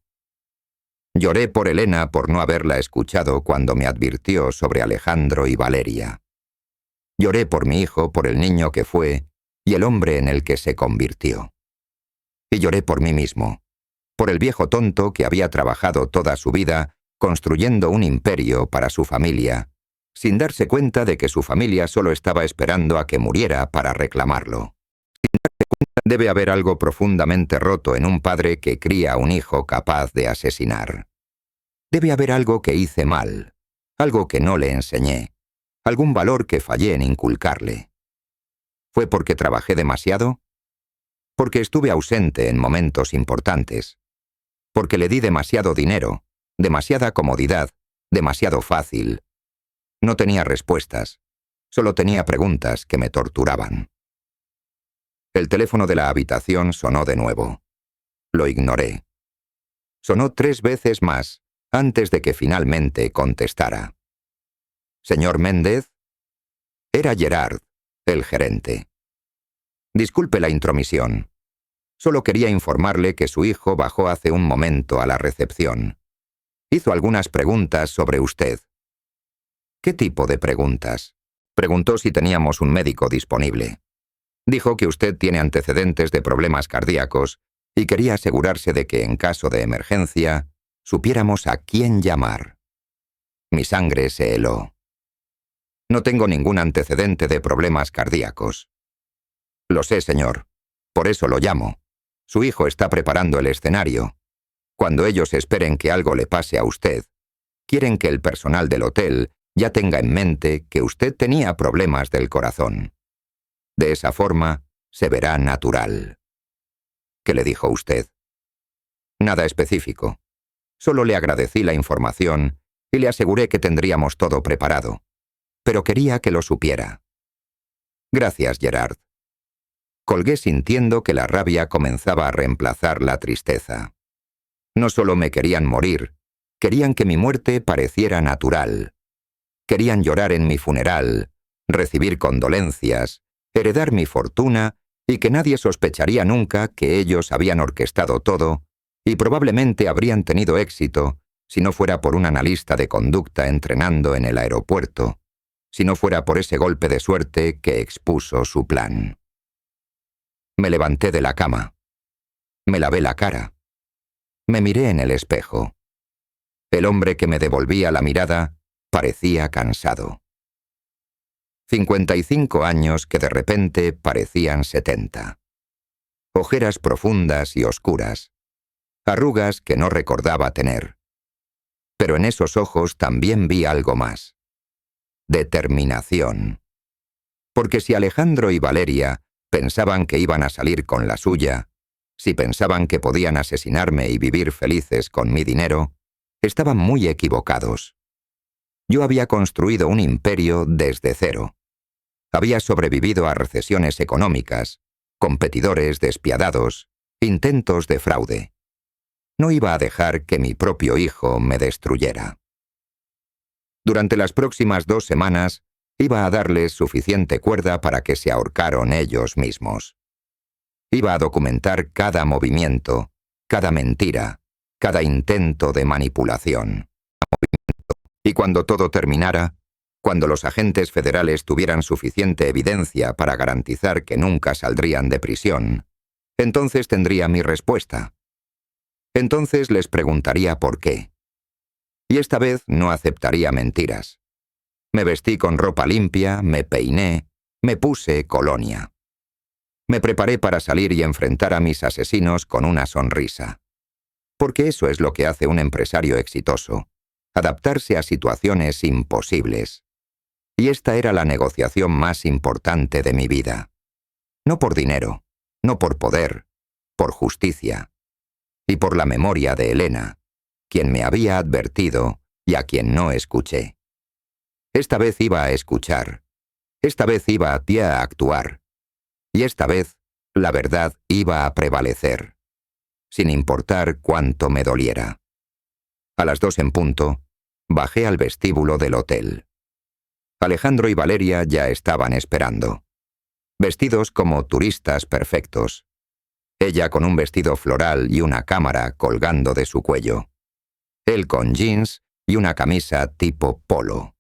Lloré por Elena por no haberla escuchado cuando me advirtió sobre Alejandro y Valeria. Lloré por mi hijo, por el niño que fue y el hombre en el que se convirtió. Y lloré por mí mismo, por el viejo tonto que había trabajado toda su vida construyendo un imperio para su familia, sin darse cuenta de que su familia solo estaba esperando a que muriera para reclamarlo. Debe haber algo profundamente roto en un padre que cría a un hijo capaz de asesinar. Debe haber algo que hice mal, algo que no le enseñé, algún valor que fallé en inculcarle. ¿Fue porque trabajé demasiado? Porque estuve ausente en momentos importantes. Porque le di demasiado dinero, demasiada comodidad, demasiado fácil. No tenía respuestas, solo tenía preguntas que me torturaban. El teléfono de la habitación sonó de nuevo. Lo ignoré. Sonó 3 veces más antes de que finalmente contestara. «¿Señor Méndez?» Era Gerard, el gerente. «Disculpe la intromisión. Solo quería informarle que su hijo bajó hace un momento a la recepción. Hizo algunas preguntas sobre usted». «¿Qué tipo de preguntas?» Preguntó si teníamos un médico disponible. Dijo que usted tiene antecedentes de problemas cardíacos y quería asegurarse de que, en caso de emergencia, supiéramos a quién llamar. Mi sangre se heló. «No tengo ningún antecedente de problemas cardíacos». «Lo sé, señor. Por eso lo llamo. Su hijo está preparando el escenario. Cuando ellos esperen que algo le pase a usted, quieren que el personal del hotel ya tenga en mente que usted tenía problemas del corazón. De esa forma, se verá natural». «¿Qué le dijo usted?» «Nada específico. Solo le agradecí la información y le aseguré que tendríamos todo preparado. Pero quería que lo supiera». Gracias, Gerard. Colgué sintiendo que la rabia comenzaba a reemplazar la tristeza. No solo me querían morir, querían que mi muerte pareciera natural. Querían llorar en mi funeral, recibir condolencias, heredar mi fortuna y que nadie sospecharía nunca que ellos habían orquestado todo y probablemente habrían tenido éxito si no fuera por un analista de conducta entrenando en el aeropuerto, si no fuera por ese golpe de suerte que expuso su plan. Me levanté de la cama. Me lavé la cara. Me miré en el espejo. El hombre que me devolvía la mirada parecía cansado. 55 años que de repente parecían 70. Ojeras profundas y oscuras. Arrugas que no recordaba tener. Pero en esos ojos también vi algo más. Determinación. Porque si Alejandro y Valeria pensaban que iban a salir con la suya, si pensaban que podían asesinarme y vivir felices con mi dinero, estaban muy equivocados. Yo había construido un imperio desde cero. Había sobrevivido a recesiones económicas, competidores despiadados, intentos de fraude. No iba a dejar que mi propio hijo me destruyera. Durante las próximas 2 semanas, iba a darles suficiente cuerda para que se ahorcaron ellos mismos. Iba a documentar cada movimiento, cada mentira, cada intento de manipulación. Y cuando todo terminara, cuando los agentes federales tuvieran suficiente evidencia para garantizar que nunca saldrían de prisión, entonces tendría mi respuesta. Entonces les preguntaría por qué. Y esta vez no aceptaría mentiras. Me vestí con ropa limpia, me peiné, me puse colonia. Me preparé para salir y enfrentar a mis asesinos con una sonrisa. Porque eso es lo que hace un empresario exitoso, adaptarse a situaciones imposibles. Y esta era la negociación más importante de mi vida. No por dinero, no por poder, por justicia. Y por la memoria de Elena, quien me había advertido y a quien no escuché. Esta vez iba a escuchar. Esta vez iba a actuar. Y esta vez la verdad iba a prevalecer, sin importar cuánto me doliera. A las 2 en punto, bajé al vestíbulo del hotel. Alejandro y Valeria ya estaban esperando, vestidos como turistas perfectos. Ella con un vestido floral y una cámara colgando de su cuello. Él con jeans y una camisa tipo polo.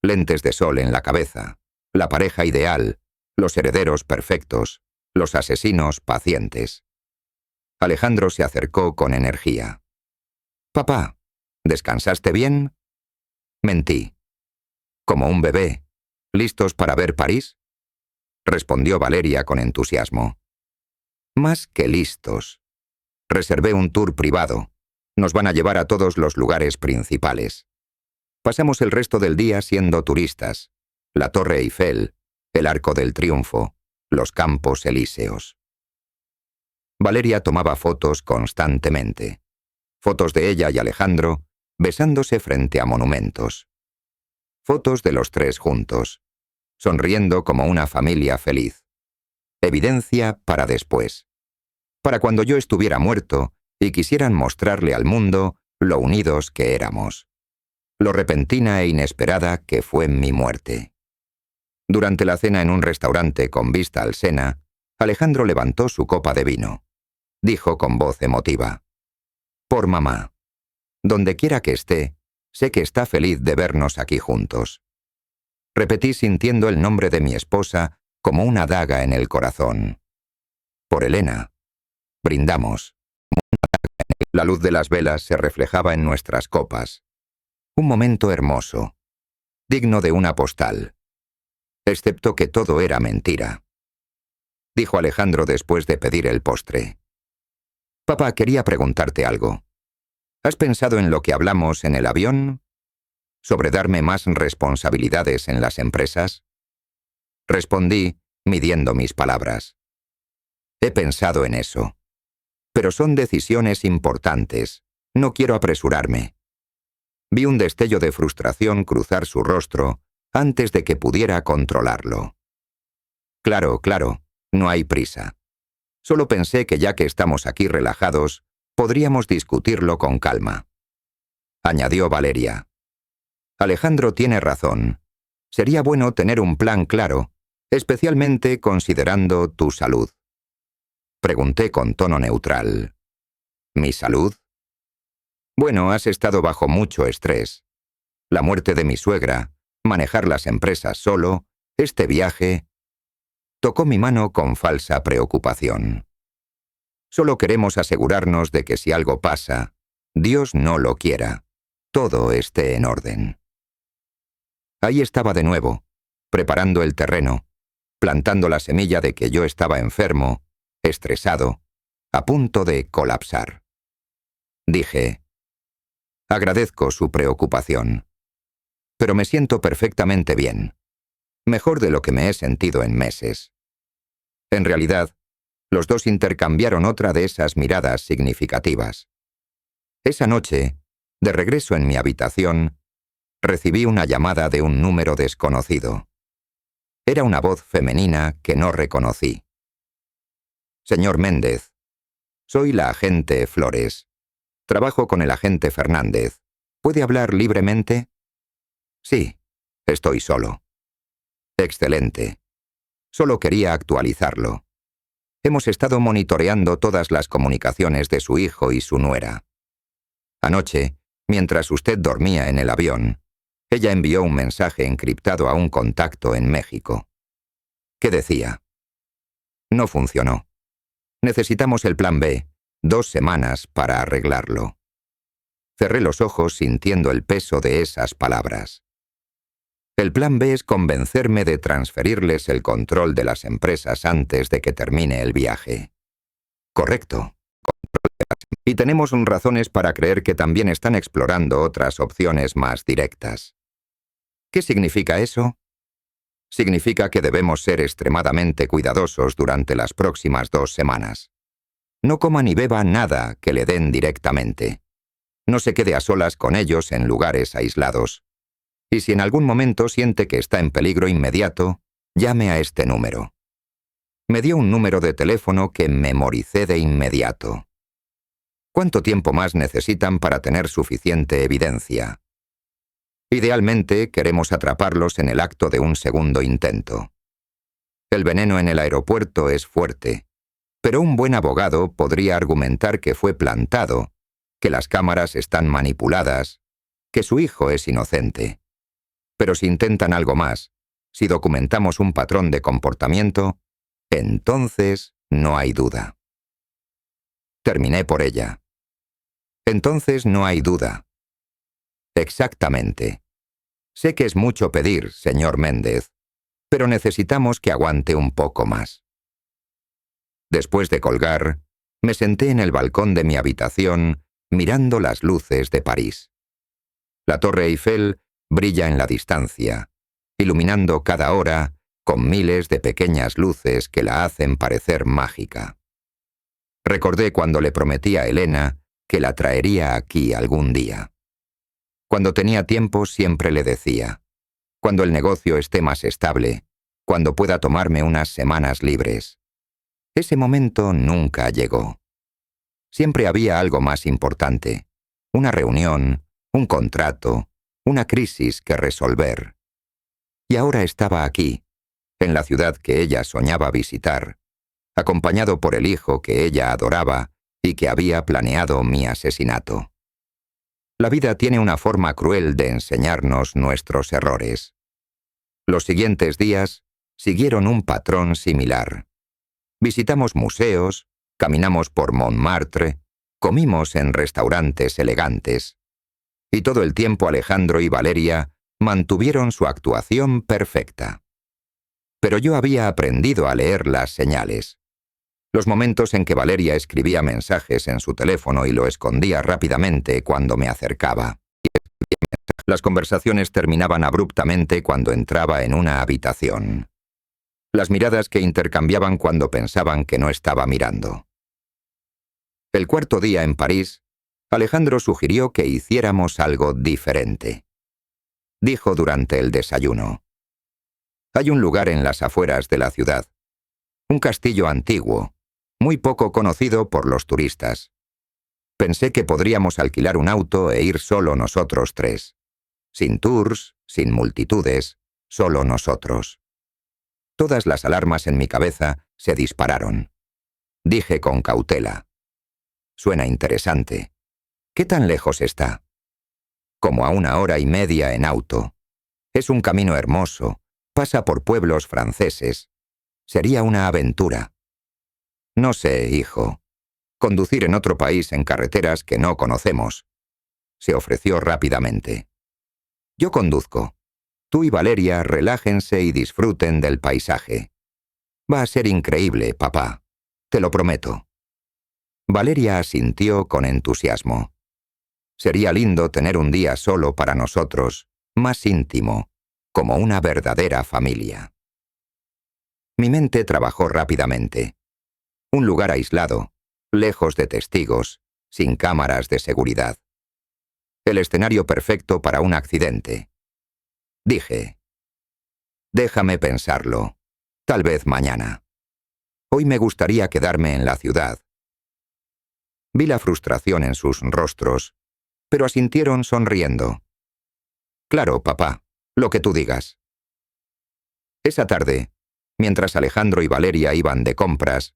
Lentes de sol en la cabeza, la pareja ideal, los herederos perfectos, los asesinos pacientes. Alejandro se acercó con energía. «Papá, ¿descansaste bien?» Mentí. «¿Como un bebé? ¿Listos para ver París?» Respondió Valeria con entusiasmo. «Más que listos. Reservé un tour privado. Nos van a llevar a todos los lugares principales. Pasamos el resto del día siendo turistas. La Torre Eiffel, el Arco del Triunfo, los Campos Elíseos». Valeria tomaba fotos constantemente. Fotos de ella y Alejandro besándose frente a monumentos. Fotos de los 3 juntos, sonriendo como una familia feliz. Evidencia para después. Para cuando yo estuviera muerto y quisieran mostrarle al mundo lo unidos que éramos. Lo repentina e inesperada que fue mi muerte. Durante la cena en un restaurante con vista al Sena, Alejandro levantó su copa de vino. Dijo con voz emotiva: «Por mamá. Donde quiera que esté, sé que está feliz de vernos aquí juntos». Repetí sintiendo el nombre de mi esposa como una daga en el corazón. «Por Elena». Brindamos. La luz de las velas se reflejaba en nuestras copas. Un momento hermoso, digno de una postal. Excepto que todo era mentira. Dijo Alejandro después de pedir el postre. «Papá, quería preguntarte algo. ¿Has pensado en lo que hablamos en el avión? ¿Sobre darme más responsabilidades en las empresas?» Respondí, midiendo mis palabras. «He pensado en eso. Pero son decisiones importantes. No quiero apresurarme». Vi un destello de frustración cruzar su rostro antes de que pudiera controlarlo. Claro, claro, no hay prisa. Solo pensé que ya que estamos aquí relajados, podríamos discutirlo con calma. Añadió Valeria. Alejandro tiene razón. Sería bueno tener un plan claro, especialmente considerando tu salud. Pregunté con tono neutral. ¿Mi salud? Bueno, has estado bajo mucho estrés. La muerte de mi suegra, manejar las empresas solo, este viaje... Tocó mi mano con falsa preocupación. Solo queremos asegurarnos de que si algo pasa, Dios no lo quiera, todo esté en orden. Ahí estaba de nuevo, preparando el terreno, plantando la semilla de que yo estaba enfermo, estresado, a punto de colapsar. Dije, agradezco su preocupación, pero me siento perfectamente bien, mejor de lo que me he sentido en meses. En realidad, los dos intercambiaron otra de esas miradas significativas. Esa noche, de regreso en mi habitación, recibí una llamada de un número desconocido. Era una voz femenina que no reconocí. Señor Méndez, soy la agente Flores. Trabajo con el agente Fernández. ¿Puede hablar libremente? Sí, estoy solo. Excelente. Solo quería actualizarlo. Hemos estado monitoreando todas las comunicaciones de su hijo y su nuera. Anoche, mientras usted dormía en el avión, ella envió un mensaje encriptado a un contacto en México. ¿Qué decía? No funcionó. Necesitamos el plan B, 2 semanas para arreglarlo. Cerré los ojos sintiendo el peso de esas palabras. El plan B es convencerme de transferirles el control de las empresas antes de que termine el viaje. Correcto. Y tenemos razones para creer que también están explorando otras opciones más directas. ¿Qué significa eso? Significa que debemos ser extremadamente cuidadosos durante las próximas 2 semanas. No coma ni beba nada que le den directamente. No se quede a solas con ellos en lugares aislados. Y si en algún momento siente que está en peligro inmediato, llame a este número. Me dio un número de teléfono que memoricé de inmediato. ¿Cuánto tiempo más necesitan para tener suficiente evidencia? Idealmente, queremos atraparlos en el acto de un segundo intento. El veneno en el aeropuerto es fuerte, pero un buen abogado podría argumentar que fue plantado, que las cámaras están manipuladas, que su hijo es inocente. Pero si intentan algo más, si documentamos un patrón de comportamiento, entonces no hay duda. Terminé por ella. Entonces no hay duda. Exactamente. Sé que es mucho pedir, señor Méndez, pero necesitamos que aguante un poco más. Después de colgar, me senté en el balcón de mi habitación mirando las luces de París. La Torre Eiffel brilla en la distancia, iluminando cada hora con miles de pequeñas luces que la hacen parecer mágica. Recordé cuando le prometí a Elena que la traería aquí algún día. Cuando tenía tiempo siempre le decía, cuando el negocio esté más estable, cuando pueda tomarme unas semanas libres. Ese momento nunca llegó. Siempre había algo más importante, una reunión, un contrato, una crisis que resolver. Y ahora estaba aquí, en la ciudad que ella soñaba visitar, acompañado por el hijo que ella adoraba y que había planeado mi asesinato. La vida tiene una forma cruel de enseñarnos nuestros errores. Los siguientes días siguieron un patrón similar. Visitamos museos, caminamos por Montmartre, comimos en restaurantes elegantes. Y todo el tiempo Alejandro y Valeria mantuvieron su actuación perfecta. Pero yo había aprendido a leer las señales. Los momentos en que Valeria escribía mensajes en su teléfono y lo escondía rápidamente cuando me acercaba. Las conversaciones terminaban abruptamente cuando entraba en una habitación. Las miradas que intercambiaban cuando pensaban que no estaba mirando. El cuarto día en París, Alejandro sugirió que hiciéramos algo diferente. Dijo durante el desayuno: «Hay un lugar en las afueras de la ciudad, Un castillo antiguo, muy poco conocido por los turistas. Pensé que podríamos alquilar un auto e ir solo nosotros tres. Sin tours, sin multitudes, solo nosotros. Todas las alarmas en mi cabeza se dispararon. Dije con cautela: suena interesante. ¿Qué tan lejos está? Como a 1 hora y media en auto. Es un camino hermoso, pasa por pueblos franceses. Sería una aventura. No sé, hijo. Conducir en otro país en carreteras que no conocemos. Se ofreció rápidamente. Yo conduzco. Tú y Valeria relájense y disfruten del paisaje. Va a ser increíble, papá. Te lo prometo. Valeria asintió con entusiasmo. Sería lindo tener un día solo para nosotros, más íntimo, como una verdadera familia. Mi mente trabajó rápidamente. Un lugar aislado, lejos de testigos, sin cámaras de seguridad. El escenario perfecto para un accidente. Dije: déjame pensarlo. Tal vez mañana. Hoy me gustaría quedarme en la ciudad. Vi la frustración en sus rostros, pero asintieron sonriendo. Claro, papá, lo que tú digas. Esa tarde, mientras Alejandro y Valeria iban de compras,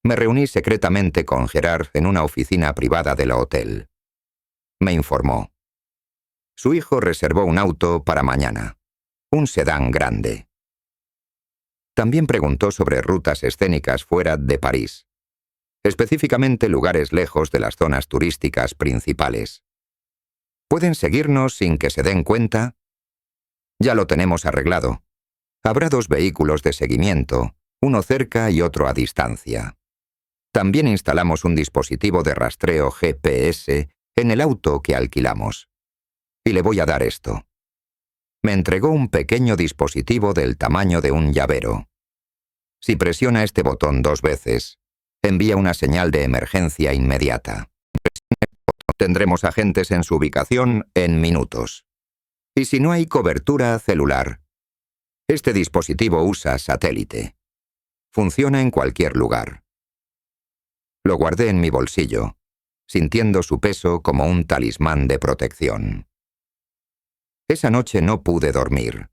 me reuní secretamente con Gerard en una oficina privada del hotel. Me informó. Su hijo reservó un auto para mañana, un sedán grande. También preguntó sobre rutas escénicas fuera de París, específicamente lugares lejos de las zonas turísticas principales. ¿Pueden seguirnos sin que se den cuenta? Ya lo tenemos arreglado. Habrá 2 vehículos de seguimiento, uno cerca y otro a distancia. También instalamos un dispositivo de rastreo GPS en el auto que alquilamos. Y le voy a dar esto. Me entregó un pequeño dispositivo del tamaño de un llavero. Si presiona este botón 2 veces, envía una señal de emergencia inmediata. Tendremos agentes en su ubicación en minutos. Y si no hay cobertura celular, este dispositivo usa satélite. Funciona en cualquier lugar. Lo guardé en mi bolsillo, sintiendo su peso como un talismán de protección. Esa noche no pude dormir.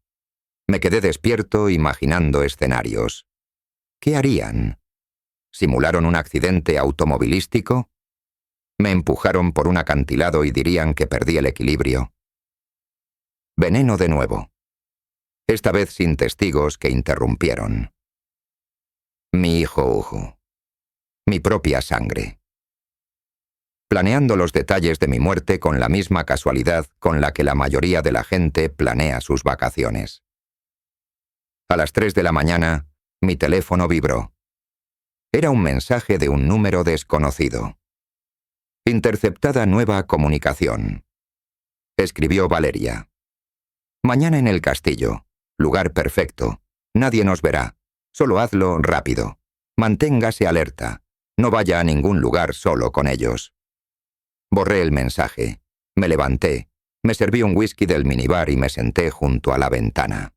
Me quedé despierto imaginando escenarios. ¿Qué harían? ¿Simularon un accidente automovilístico? ¿Me empujaron por un acantilado y dirían que perdí el equilibrio? Veneno de nuevo. Esta vez sin testigos que interrumpieron. Mi hijo Hugo. Mi propia sangre. Planeando los detalles de mi muerte con la misma casualidad con la que la mayoría de la gente planea sus vacaciones. A las 3 de la mañana, mi teléfono vibró. Era un mensaje de un número desconocido. Interceptada nueva comunicación. Escribió Valeria. Mañana en el castillo. Lugar perfecto. Nadie nos verá. Solo hazlo rápido. Manténgase alerta. No vaya a ningún lugar solo con ellos. Borré el mensaje. Me levanté. Me serví un whisky del minibar y me senté junto a la ventana.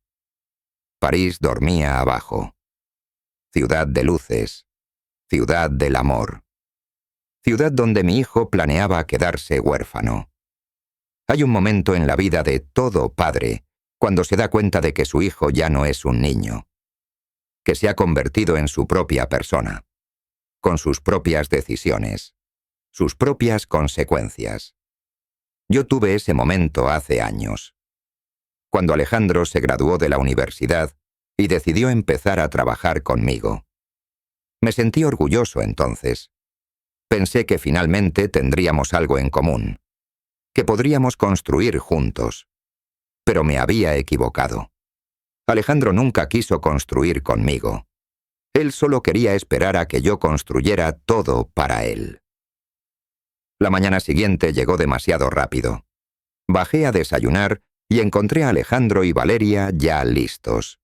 París dormía abajo. Ciudad de luces. Ciudad del amor. Ciudad donde mi hijo planeaba quedarse huérfano. Hay un momento en la vida de todo padre cuando se da cuenta de que su hijo ya no es un niño, que se ha convertido en su propia persona, con sus propias decisiones, sus propias consecuencias. Yo tuve ese momento hace años, cuando Alejandro se graduó de la universidad y decidió empezar a trabajar conmigo. Me sentí orgulloso entonces. Pensé que finalmente tendríamos algo en común, que podríamos construir juntos. Pero me había equivocado. Alejandro nunca quiso construir conmigo. Él solo quería esperar a que yo construyera todo para él. La mañana siguiente llegó demasiado rápido. Bajé a desayunar y encontré a Alejandro y Valeria ya listos,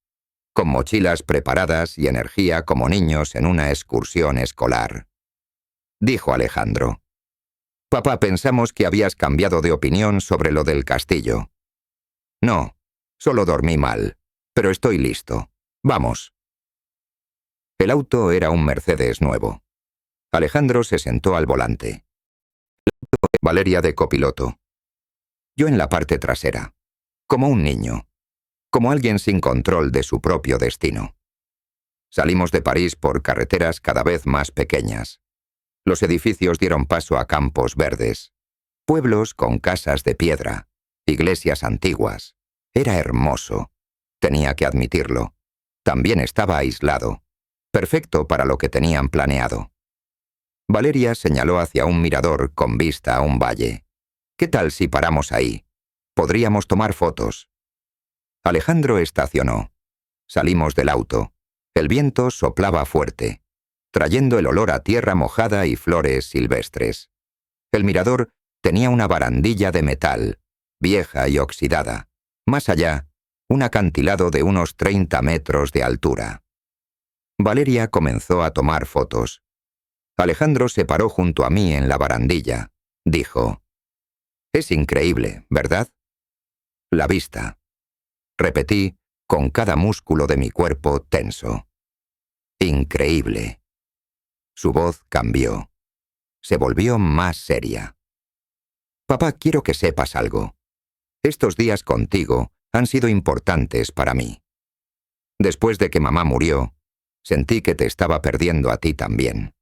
con mochilas preparadas y energía como niños en una excursión escolar. Dijo Alejandro: «Papá, pensamos que habías cambiado de opinión sobre lo del castillo». «No, solo dormí mal, pero estoy listo. Vamos». El auto era un Mercedes nuevo. Alejandro se sentó al volante. Valeria de copiloto. Yo en la parte trasera, como un niño, como alguien sin control de su propio destino. Salimos de París por carreteras cada vez más pequeñas. Los edificios dieron paso a campos verdes, pueblos con casas de piedra, iglesias antiguas. Era hermoso. Tenía que admitirlo. También estaba aislado, perfecto para lo que tenían planeado. Valeria señaló hacia un mirador con vista a un valle. ¿Qué tal si paramos ahí? Podríamos tomar fotos. Alejandro estacionó. Salimos del auto. El viento soplaba fuerte, trayendo el olor a tierra mojada y flores silvestres. El mirador tenía una barandilla de metal, vieja y oxidada. Más allá, un acantilado de unos 30 metros de altura. Valeria comenzó a tomar fotos. Alejandro se paró junto a mí en la barandilla. Dijo: «Es increíble, ¿verdad?» La vista. Repetí, con cada músculo de mi cuerpo tenso. Increíble. Su voz cambió. Se volvió más seria. «Papá, quiero que sepas algo. Estos días contigo han sido importantes para mí. Después de que mamá murió, sentí que te estaba perdiendo a ti también.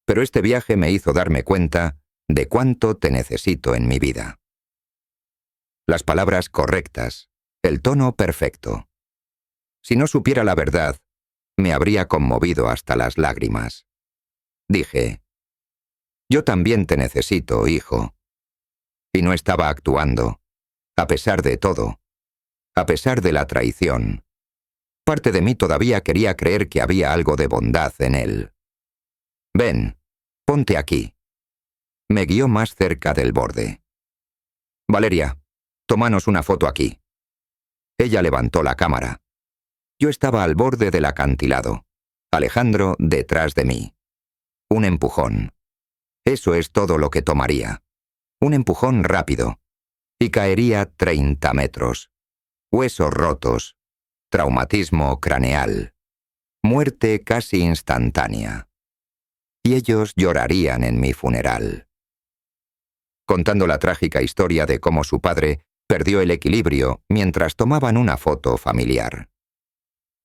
Pero este viaje me hizo darme cuenta de cuánto te necesito en mi vida». Las palabras correctas, el tono perfecto. Si no supiera la verdad, me habría conmovido hasta las lágrimas. Dije: «Yo también te necesito, hijo». Y no estaba actuando, a pesar de todo, a pesar de la traición. Parte de mí todavía quería creer que había algo de bondad en él. «Ven, ponte aquí». Me guió más cerca del borde. «Valeria, tómanos una foto aquí». Ella levantó la cámara. Yo estaba al borde del acantilado, Alejandro detrás de mí. Un empujón. Eso es todo lo que tomaría. Un empujón rápido. Y caería 30 metros. Huesos rotos. Traumatismo craneal. Muerte casi instantánea. Y ellos llorarían en mi funeral. Contando la trágica historia de cómo su padre perdió el equilibrio mientras tomaban una foto familiar.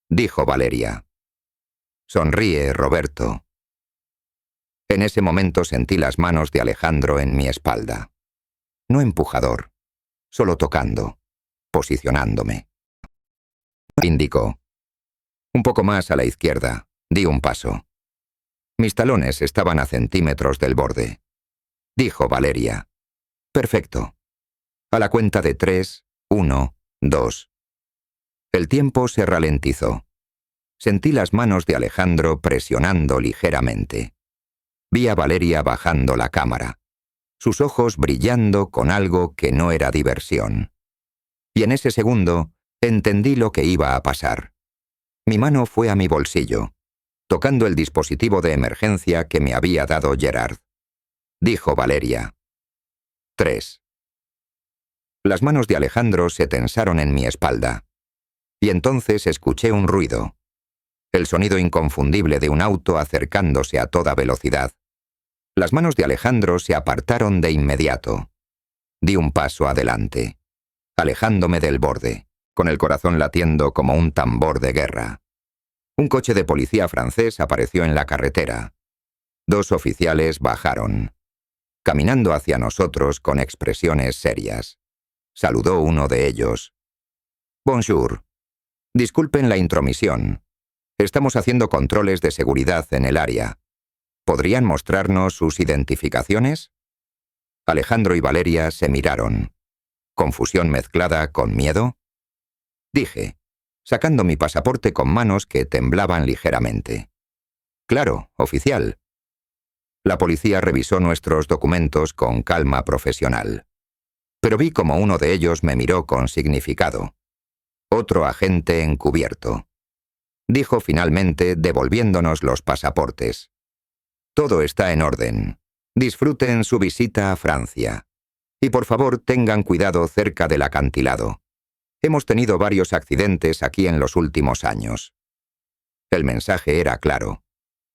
Dijo Valeria: «Sonríe, Roberto». En ese momento sentí las manos de Alejandro en mi espalda. No empujador, solo tocando, posicionándome. Indicó. Un poco más a la izquierda, di un paso. Mis talones estaban a centímetros del borde. Dijo Valeria: «Perfecto. A la cuenta de 3, 1, 2. El tiempo se ralentizó. Sentí las manos de Alejandro presionando ligeramente. Vi a Valeria bajando la cámara, sus ojos brillando con algo que no era diversión. Y en ese segundo entendí lo que iba a pasar. Mi mano fue a mi bolsillo, tocando el dispositivo de emergencia que me había dado Gerard. Dijo Valeria: 3. Las manos de Alejandro se tensaron en mi espalda. Y entonces escuché un ruido. El sonido inconfundible de un auto acercándose a toda velocidad. Las manos de Alejandro se apartaron de inmediato. Di un paso adelante, alejándome del borde, con el corazón latiendo como un tambor de guerra. Un coche de policía francés apareció en la carretera. 2 oficiales bajaron, caminando hacia nosotros con expresiones serias. Saludó uno de ellos. «Bonjour. Disculpen la intromisión. Estamos haciendo controles de seguridad en el área. ¿Podrían mostrarnos sus identificaciones?» Alejandro y Valeria se miraron. ¿Confusión mezclada con miedo? Dije, sacando mi pasaporte con manos que temblaban ligeramente. «Claro, oficial». La policía revisó nuestros documentos con calma profesional. Pero vi como uno de ellos me miró con significado. «Otro agente encubierto», dijo finalmente devolviéndonos los pasaportes. «Todo está en orden. Disfruten su visita a Francia. Y por favor tengan cuidado cerca del acantilado. Hemos tenido varios accidentes aquí en los últimos años». El mensaje era claro.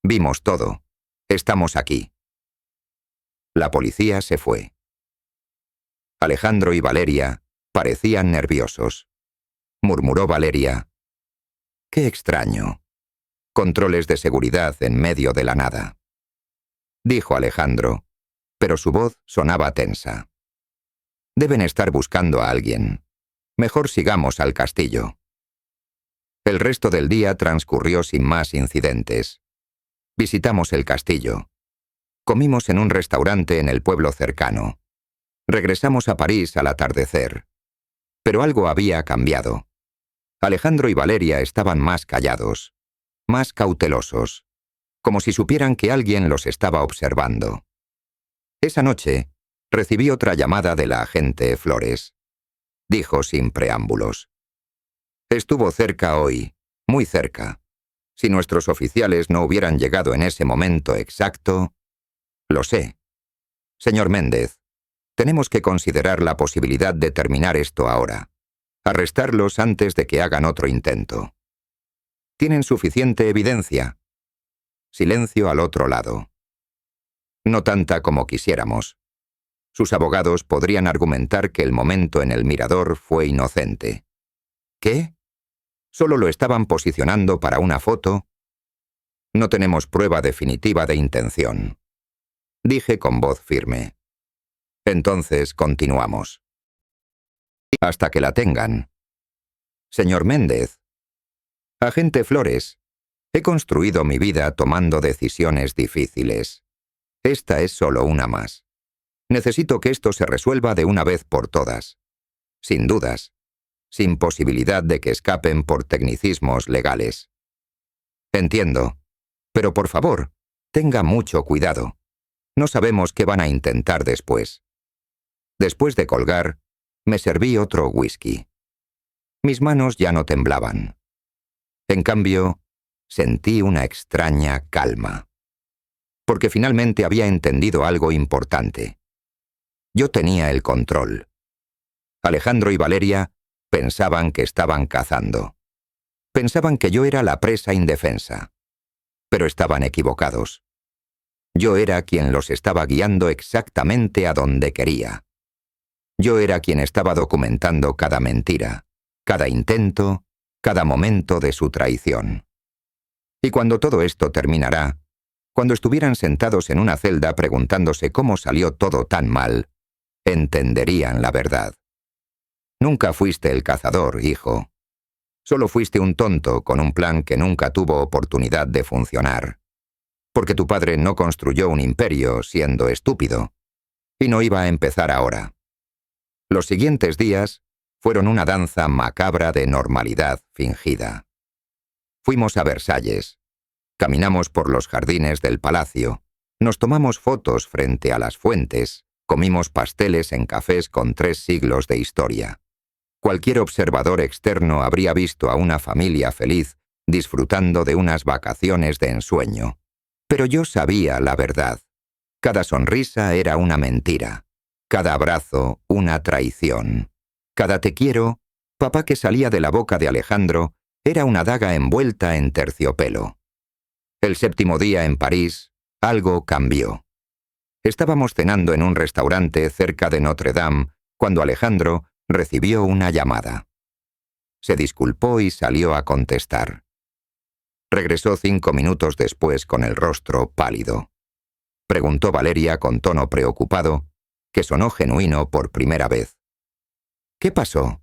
Vimos todo. Estamos aquí. La policía se fue. Alejandro y Valeria parecían nerviosos. Murmuró Valeria. «Qué extraño. Controles de seguridad en medio de la nada», dijo Alejandro, pero su voz sonaba tensa. «Deben estar buscando a alguien. Mejor sigamos al castillo». El resto del día transcurrió sin más incidentes. Visitamos el castillo. Comimos en un restaurante en el pueblo cercano. Regresamos a París al atardecer. Pero algo había cambiado. Alejandro y Valeria estaban más callados, más cautelosos, como si supieran que alguien los estaba observando. Esa noche, recibí otra llamada de la agente Flores. Dijo sin preámbulos. «Estuvo cerca hoy, muy cerca. Si nuestros oficiales no hubieran llegado en ese momento exacto...» «Lo sé. Señor Méndez, tenemos que considerar la posibilidad de terminar esto ahora. Arrestarlos antes de que hagan otro intento. ¿Tienen suficiente evidencia?» Silencio al otro lado. «No tanta como quisiéramos. Sus abogados podrían argumentar que el momento en el mirador fue inocente». «¿Qué? ¿Solo lo estaban posicionando para una foto?» «No tenemos prueba definitiva de intención», dije con voz firme. «Entonces continuamos. Hasta que la tengan». «Señor Méndez». «Agente Flores, he construido mi vida tomando decisiones difíciles. Esta es solo una más. Necesito que esto se resuelva de una vez por todas. Sin dudas. Sin posibilidad de que escapen por tecnicismos legales. Entiendo. Pero por favor, tenga mucho cuidado. No sabemos qué van a intentar después». Después de colgar, me serví otro whisky. Mis manos ya no temblaban. En cambio, sentí una extraña calma. Porque finalmente había entendido algo importante. Yo tenía el control. Alejandro y Valeria pensaban que estaban cazando. Pensaban que yo era la presa indefensa. Pero estaban equivocados. Yo era quien los estaba guiando exactamente a donde quería. Yo era quien estaba documentando cada mentira, cada intento, cada momento de su traición. Y cuando todo esto terminará, cuando estuvieran sentados en una celda preguntándose cómo salió todo tan mal, entenderían la verdad. Nunca fuiste el cazador, hijo. Solo fuiste un tonto con un plan que nunca tuvo oportunidad de funcionar. Porque tu padre no construyó un imperio siendo estúpido. Y no iba a empezar ahora. Los siguientes días fueron una danza macabra de normalidad fingida. Fuimos a Versalles. Caminamos por los jardines del palacio. Nos tomamos fotos frente a las fuentes. Comimos pasteles en cafés con 3 siglos de historia. Cualquier observador externo habría visto a una familia feliz disfrutando de unas vacaciones de ensueño. Pero yo sabía la verdad. Cada sonrisa era una mentira. Cada abrazo, una traición. Cada te quiero, papá, que salía de la boca de Alejandro, era una daga envuelta en terciopelo. El 7º día en París, algo cambió. Estábamos cenando en un restaurante cerca de Notre Dame cuando Alejandro recibió una llamada. Se disculpó y salió a contestar. Regresó 5 minutos después con el rostro pálido. Preguntó Valeria con tono preocupado, que sonó genuino por primera vez. ¿Qué pasó?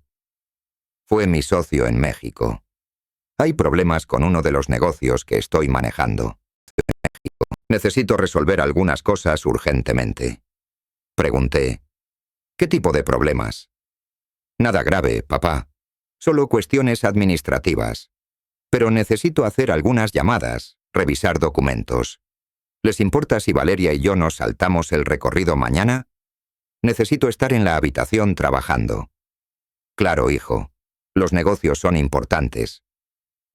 Fue mi socio en México. Hay problemas con uno de los negocios que estoy manejando. Necesito resolver algunas cosas urgentemente. Pregunté. ¿Qué tipo de problemas? Nada grave, papá. Solo cuestiones administrativas. Pero necesito hacer algunas llamadas, revisar documentos. ¿Les importa si Valeria y yo nos saltamos el recorrido mañana? Necesito estar en la habitación trabajando. Claro, hijo. Los negocios son importantes.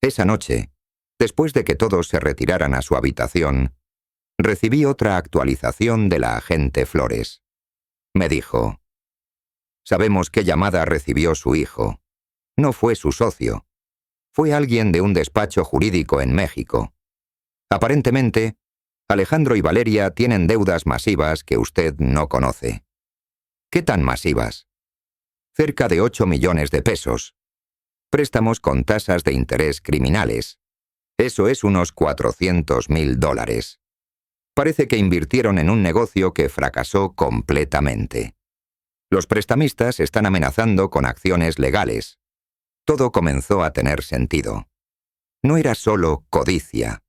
Esa noche, después de que todos se retiraran a su habitación, recibí otra actualización de la agente Flores. Me dijo: sabemos qué llamada recibió su hijo. No fue su socio. Fue alguien de un despacho jurídico en México. Aparentemente, Alejandro y Valeria tienen deudas masivas que usted no conoce. ¿Qué tan masivas? Cerca de 8 millones de pesos. Préstamos con tasas de interés criminales. Eso es unos $400,000. Parece que invirtieron en un negocio que fracasó completamente. Los prestamistas están amenazando con acciones legales. Todo comenzó a tener sentido. No era solo codicia,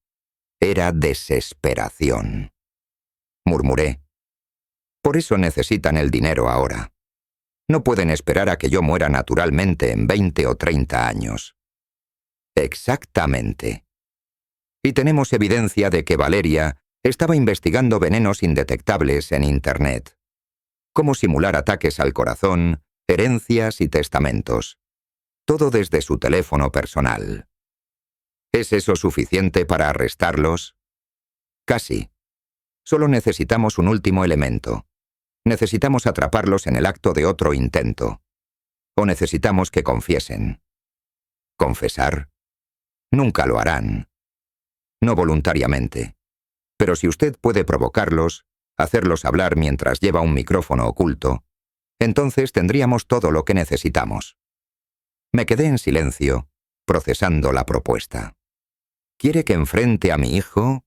era desesperación. Murmuré. Por eso necesitan el dinero ahora. No pueden esperar a que yo muera naturalmente en 20 o 30 años. Exactamente. Y tenemos evidencia de que Valeria estaba investigando venenos indetectables en Internet. Cómo simular ataques al corazón, herencias y testamentos. Todo desde su teléfono personal. ¿Es eso suficiente para arrestarlos? Casi. Solo necesitamos un último elemento. Necesitamos atraparlos en el acto de otro intento. O necesitamos que confiesen. ¿Confesar? Nunca lo harán. No voluntariamente. Pero si usted puede provocarlos, hacerlos hablar mientras lleva un micrófono oculto, entonces tendríamos todo lo que necesitamos. Me quedé en silencio, procesando la propuesta. ¿Quiere que enfrente a mi hijo?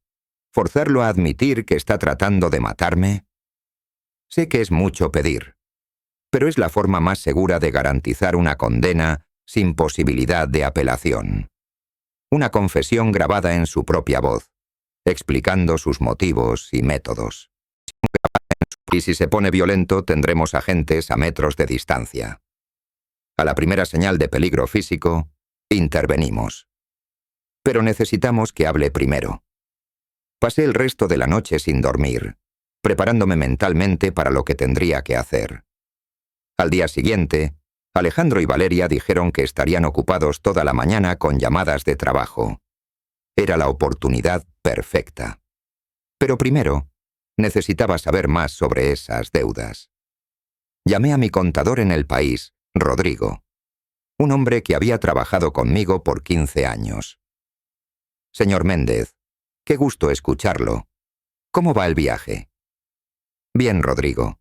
¿Forzarlo a admitir que está tratando de matarme? Sé que es mucho pedir, pero es la forma más segura de garantizar una condena sin posibilidad de apelación. Una confesión grabada en su propia voz, explicando sus motivos y métodos. Y si se pone violento, tendremos agentes a metros de distancia. A la primera señal de peligro físico, intervenimos. Pero necesitamos que hable primero. Pasé el resto de la noche sin dormir, preparándome mentalmente para lo que tendría que hacer. Al día siguiente, Alejandro y Valeria dijeron que estarían ocupados toda la mañana con llamadas de trabajo. Era la oportunidad perfecta. Pero primero, necesitaba saber más sobre esas deudas. Llamé a mi contador en el país, Rodrigo, un hombre que había trabajado conmigo por 15 años. Señor Méndez, qué gusto escucharlo. ¿Cómo va el viaje? Bien, Rodrigo,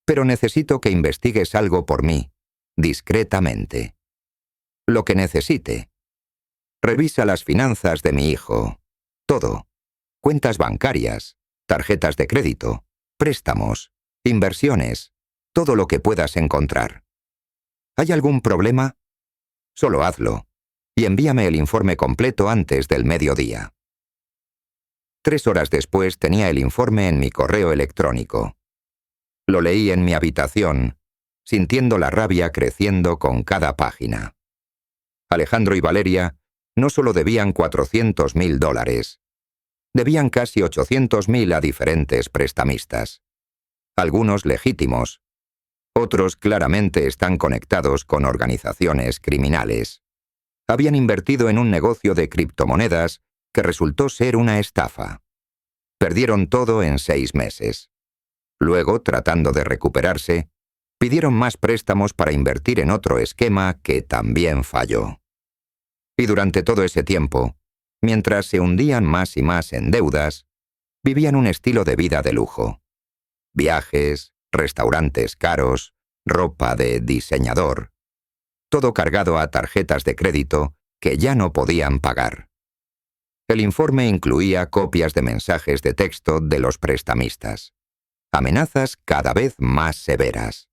pero necesito que investigues algo por mí, discretamente. Lo que necesite. Revisa las finanzas de mi hijo. Todo. Cuentas bancarias, tarjetas de crédito, préstamos, inversiones, todo lo que puedas encontrar. ¿Hay algún problema? Solo hazlo, y envíame el informe completo antes del mediodía. 3 horas después tenía el informe en mi correo electrónico. Lo leí en mi habitación, sintiendo la rabia creciendo con cada página. Alejandro y Valeria no solo debían $400,000, debían casi 800,000 a diferentes prestamistas. Algunos legítimos. Otros claramente están conectados con organizaciones criminales. Habían invertido en un negocio de criptomonedas que resultó ser una estafa. Perdieron todo en 6 meses. Luego, tratando de recuperarse, pidieron más préstamos para invertir en otro esquema que también falló. Y durante todo ese tiempo, mientras se hundían más y más en deudas, vivían un estilo de vida de lujo. Viajes, restaurantes caros, ropa de diseñador. Todo cargado a tarjetas de crédito que ya no podían pagar. El informe incluía copias de mensajes de texto de los prestamistas. Amenazas cada vez más severas.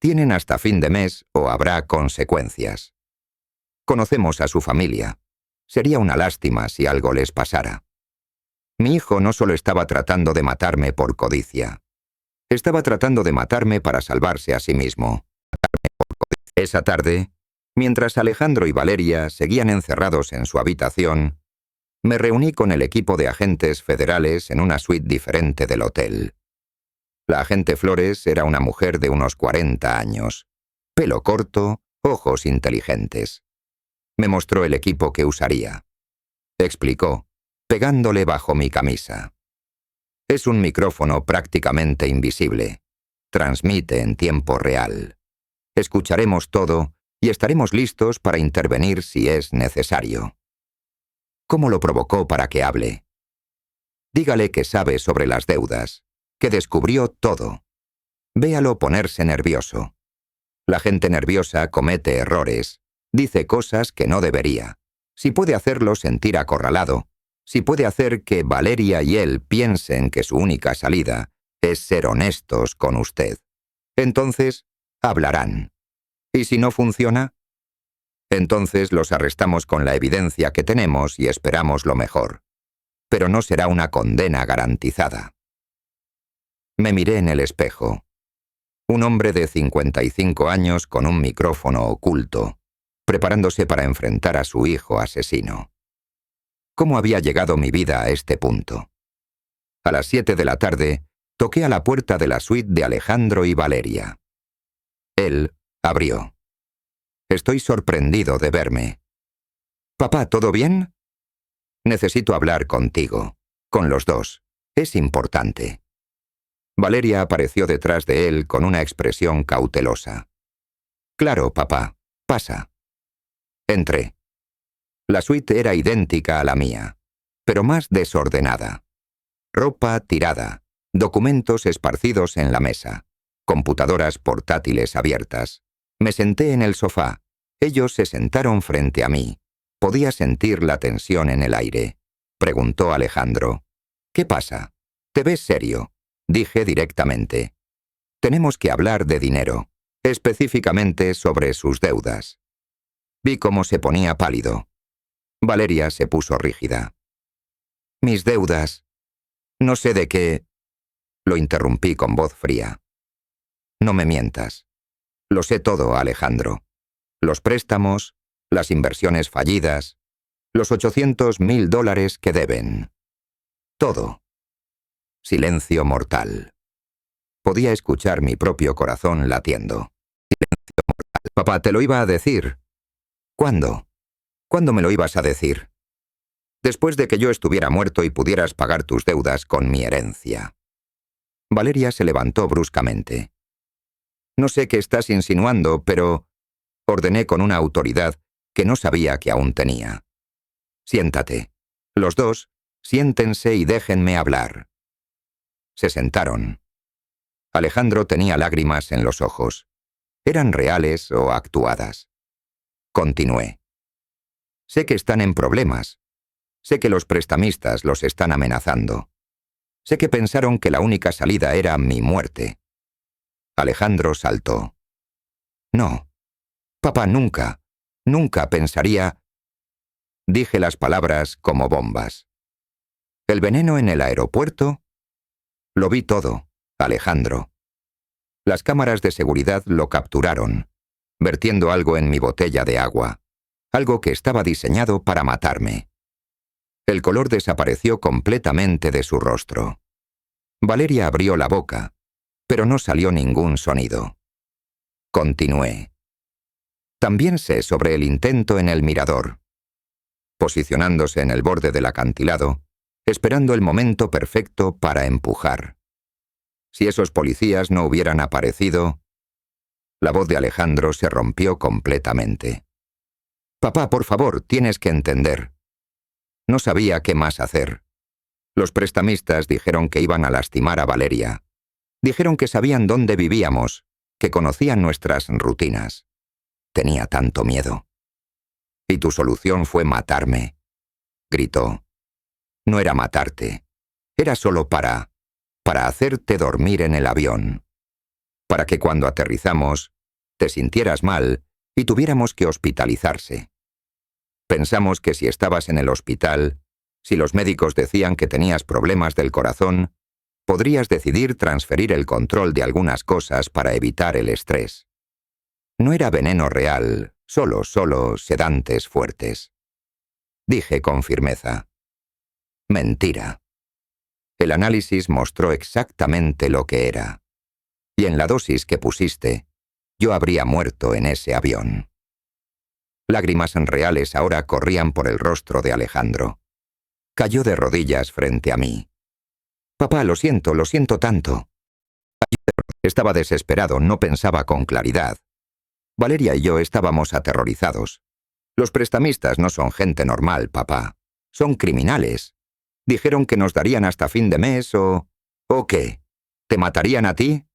Tienen hasta fin de mes o habrá consecuencias. Conocemos a su familia. Sería una lástima si algo les pasara. Mi hijo no solo estaba tratando de matarme por codicia. Estaba tratando de matarme para salvarse a sí mismo. Esa tarde, mientras Alejandro y Valeria seguían encerrados en su habitación, me reuní con el equipo de agentes federales en una suite diferente del hotel. La agente Flores era una mujer de unos 40 años, pelo corto, ojos inteligentes. Me mostró el equipo que usaría. Explicó, pegándole bajo mi camisa. Es un micrófono prácticamente invisible. Transmite en tiempo real. Escucharemos todo y estaremos listos para intervenir si es necesario. ¿Cómo lo provocó para que hable? Dígale que sabe sobre las deudas, que descubrió todo. Véalo ponerse nervioso. La gente nerviosa comete errores, dice cosas que no debería. Si puede hacerlo sentir acorralado, si puede hacer que Valeria y él piensen que su única salida es ser honestos con usted, entonces hablarán. ¿Y si no funciona? Entonces los arrestamos con la evidencia que tenemos y esperamos lo mejor. Pero no será una condena garantizada. Me miré en el espejo. Un hombre de 55 años con un micrófono oculto, preparándose para enfrentar a su hijo asesino. ¿Cómo había llegado mi vida a este punto? A las 7 de la tarde, toqué a la puerta de la suite de Alejandro y Valeria. Él abrió. Estoy sorprendido de verme. «Papá, ¿todo bien?» «Necesito hablar contigo, con los dos. Es importante». Valeria apareció detrás de él con una expresión cautelosa. «Claro, papá. Pasa». Entré. La suite era idéntica a la mía, pero más desordenada. Ropa tirada, documentos esparcidos en la mesa, computadoras portátiles abiertas. Me senté en el sofá. Ellos se sentaron frente a mí. Podía sentir la tensión en el aire. Preguntó Alejandro. «¿Qué pasa? Te ves serio», dije directamente. «Tenemos que hablar de dinero, específicamente sobre sus deudas». Vi cómo se ponía pálido. Valeria se puso rígida. «Mis deudas. No sé de qué...» Lo interrumpí con voz fría. «No me mientas. Lo sé todo, Alejandro. Los préstamos, las inversiones fallidas, los $800.000 que deben. Todo». Silencio mortal. Podía escuchar mi propio corazón latiendo. Silencio mortal. «Papá, te lo iba a decir». «¿Cuándo? ¿Cuándo me lo ibas a decir?» «Después de que yo estuviera muerto y pudieras pagar tus deudas con mi herencia». Valeria se levantó bruscamente. «No sé qué estás insinuando, pero...» ordené con una autoridad que no sabía que aún tenía. «Siéntate. Los dos, siéntense y déjenme hablar». Se sentaron. Alejandro tenía lágrimas en los ojos. ¿Eran reales o actuadas? Continué. «Sé que están en problemas. Sé que los prestamistas los están amenazando. Sé que pensaron que la única salida era mi muerte». Alejandro saltó. «No. Papá, nunca, nunca pensaría...» Dije las palabras como bombas. «¿El veneno en el aeropuerto?» Lo vi todo, Alejandro. Las cámaras de seguridad lo capturaron, vertiendo algo en mi botella de agua, algo que estaba diseñado para matarme. El color desapareció completamente de su rostro. Valeria abrió la boca, pero no salió ningún sonido. Continué. «También sé sobre el intento en el mirador». Posicionándose en el borde del acantilado, esperando el momento perfecto para empujar. Si esos policías no hubieran aparecido... La voz de Alejandro se rompió completamente. «Papá, por favor, tienes que entender». No sabía qué más hacer. Los prestamistas dijeron que iban a lastimar a Valeria. Dijeron que sabían dónde vivíamos, que conocían nuestras rutinas. Tenía tanto miedo. «Y tu solución fue matarme», gritó. «No era matarte. Era solo para hacerte dormir en el avión. Para que cuando aterrizamos, te sintieras mal y tuviéramos que hospitalizarse. Pensamos que si estabas en el hospital, si los médicos decían que tenías problemas del corazón, podrías decidir transferir el control de algunas cosas para evitar el estrés. No era veneno real, solo sedantes fuertes». Dije con firmeza. «Mentira. El análisis mostró exactamente lo que era. Y en la dosis que pusiste, yo habría muerto en ese avión». Lágrimas reales ahora corrían por el rostro de Alejandro. Cayó de rodillas frente a mí. «Papá, lo siento tanto». Estaba desesperado, no pensaba con claridad. Valeria y yo estábamos aterrorizados. Los prestamistas no son gente normal, papá. Son criminales. Dijeron que nos darían hasta fin de mes o... ¿O qué? ¿Te matarían a ti?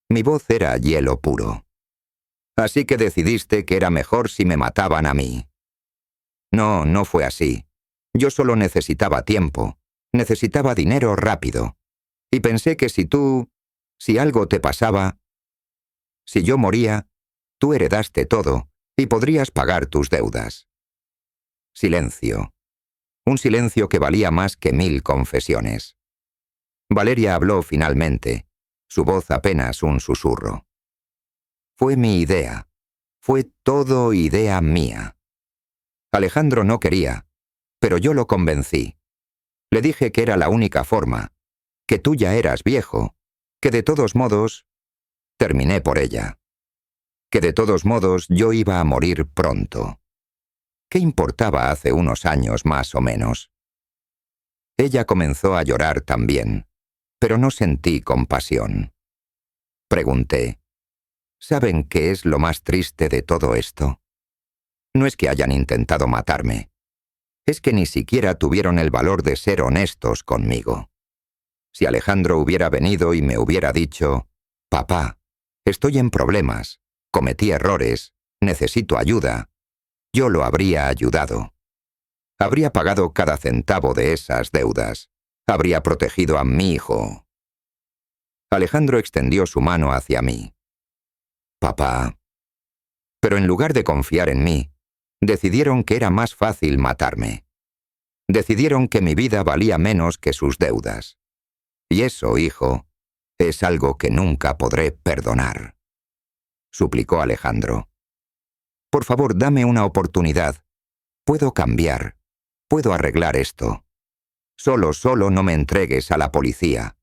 Mi voz era hielo puro. Así que decidiste que era mejor si me mataban a mí. No, no fue así. Yo solo necesitaba tiempo. Necesitaba dinero rápido. Y pensé que si algo te pasaba, si yo moría, tú heredaste todo y podrías pagar tus deudas. Silencio. Un silencio que valía más que 1000 confesiones. Valeria habló finalmente, su voz apenas un susurro. Fue mi idea. Fue todo idea mía. Alejandro no quería, pero yo lo convencí. Le dije que era la única forma, que tú ya eras viejo, que de todos modos... Terminé por ella. Que de todos modos yo iba a morir pronto. ¿Qué importaba hace unos años más o menos? Ella comenzó a llorar también, pero no sentí compasión. Pregunté, ¿saben qué es lo más triste de todo esto? No es que hayan intentado matarme. Es que ni siquiera tuvieron el valor de ser honestos conmigo. Si Alejandro hubiera venido y me hubiera dicho, «Papá, estoy en problemas, cometí errores, necesito ayuda», yo lo habría ayudado. Habría pagado cada centavo de esas deudas. Habría protegido a mi hijo. Alejandro extendió su mano hacia mí. «Papá». Pero en lugar de confiar en mí, decidieron que era más fácil matarme. Decidieron que mi vida valía menos que sus deudas. Y eso, hijo, es algo que nunca podré perdonar. Suplicó Alejandro. Por favor, dame una oportunidad. Puedo cambiar. Puedo arreglar esto. Solo no me entregues a la policía.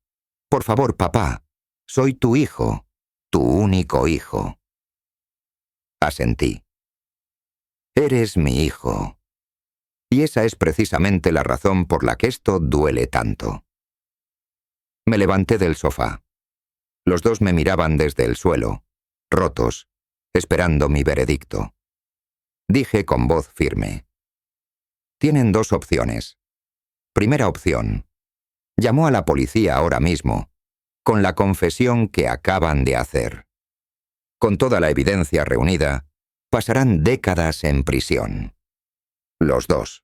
Por favor, papá. Soy tu hijo. Tu único hijo. Asentí. Eres mi hijo. Y esa es precisamente la razón por la que esto duele tanto. Me levanté del sofá. Los dos me miraban desde el suelo, rotos, esperando mi veredicto. Dije con voz firme. Tienen dos opciones. Primera opción. Llamó a la policía ahora mismo, con la confesión que acaban de hacer. Con toda la evidencia reunida, pasarán décadas en prisión. Los dos.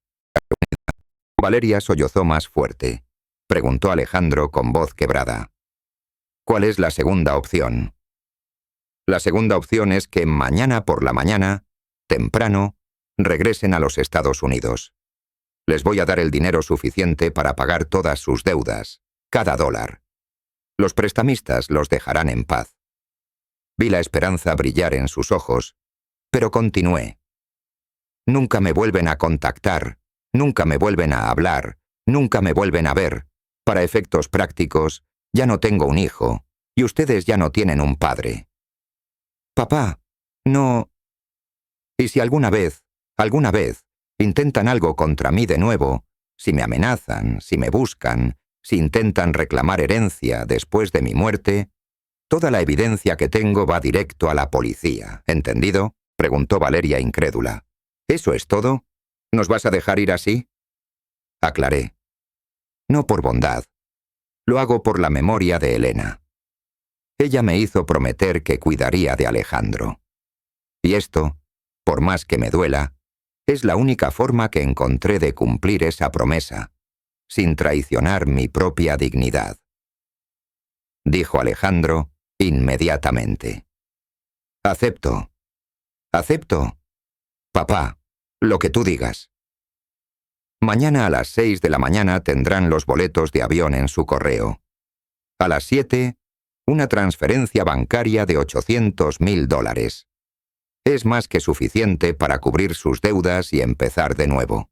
Valeria sollozó más fuerte. Preguntó Alejandro con voz quebrada. ¿Cuál es la segunda opción? La segunda opción es que mañana por la mañana, temprano, regresen a los Estados Unidos. Les voy a dar el dinero suficiente para pagar todas sus deudas, cada dólar. Los prestamistas los dejarán en paz. Vi la esperanza brillar en sus ojos, pero continué. Nunca me vuelven a contactar, nunca me vuelven a hablar, nunca me vuelven a ver. Para efectos prácticos, ya no tengo un hijo, y ustedes ya no tienen un padre. Papá, no... Y si alguna vez, intentan algo contra mí de nuevo, si me amenazan, si me buscan, si intentan reclamar herencia después de mi muerte, toda la evidencia que tengo va directo a la policía, ¿entendido?, preguntó Valeria incrédula. ¿Eso es todo? ¿Nos vas a dejar ir así? Aclaré. No por bondad. Lo hago por la memoria de Elena. Ella me hizo prometer que cuidaría de Alejandro. Y esto, por más que me duela, es la única forma que encontré de cumplir esa promesa, sin traicionar mi propia dignidad. Dijo Alejandro inmediatamente. Acepto. Acepto. Papá, lo que tú digas. Mañana a las 6 de la mañana tendrán los boletos de avión en su correo. A las 7, una transferencia bancaria de $800,000. Es más que suficiente para cubrir sus deudas y empezar de nuevo.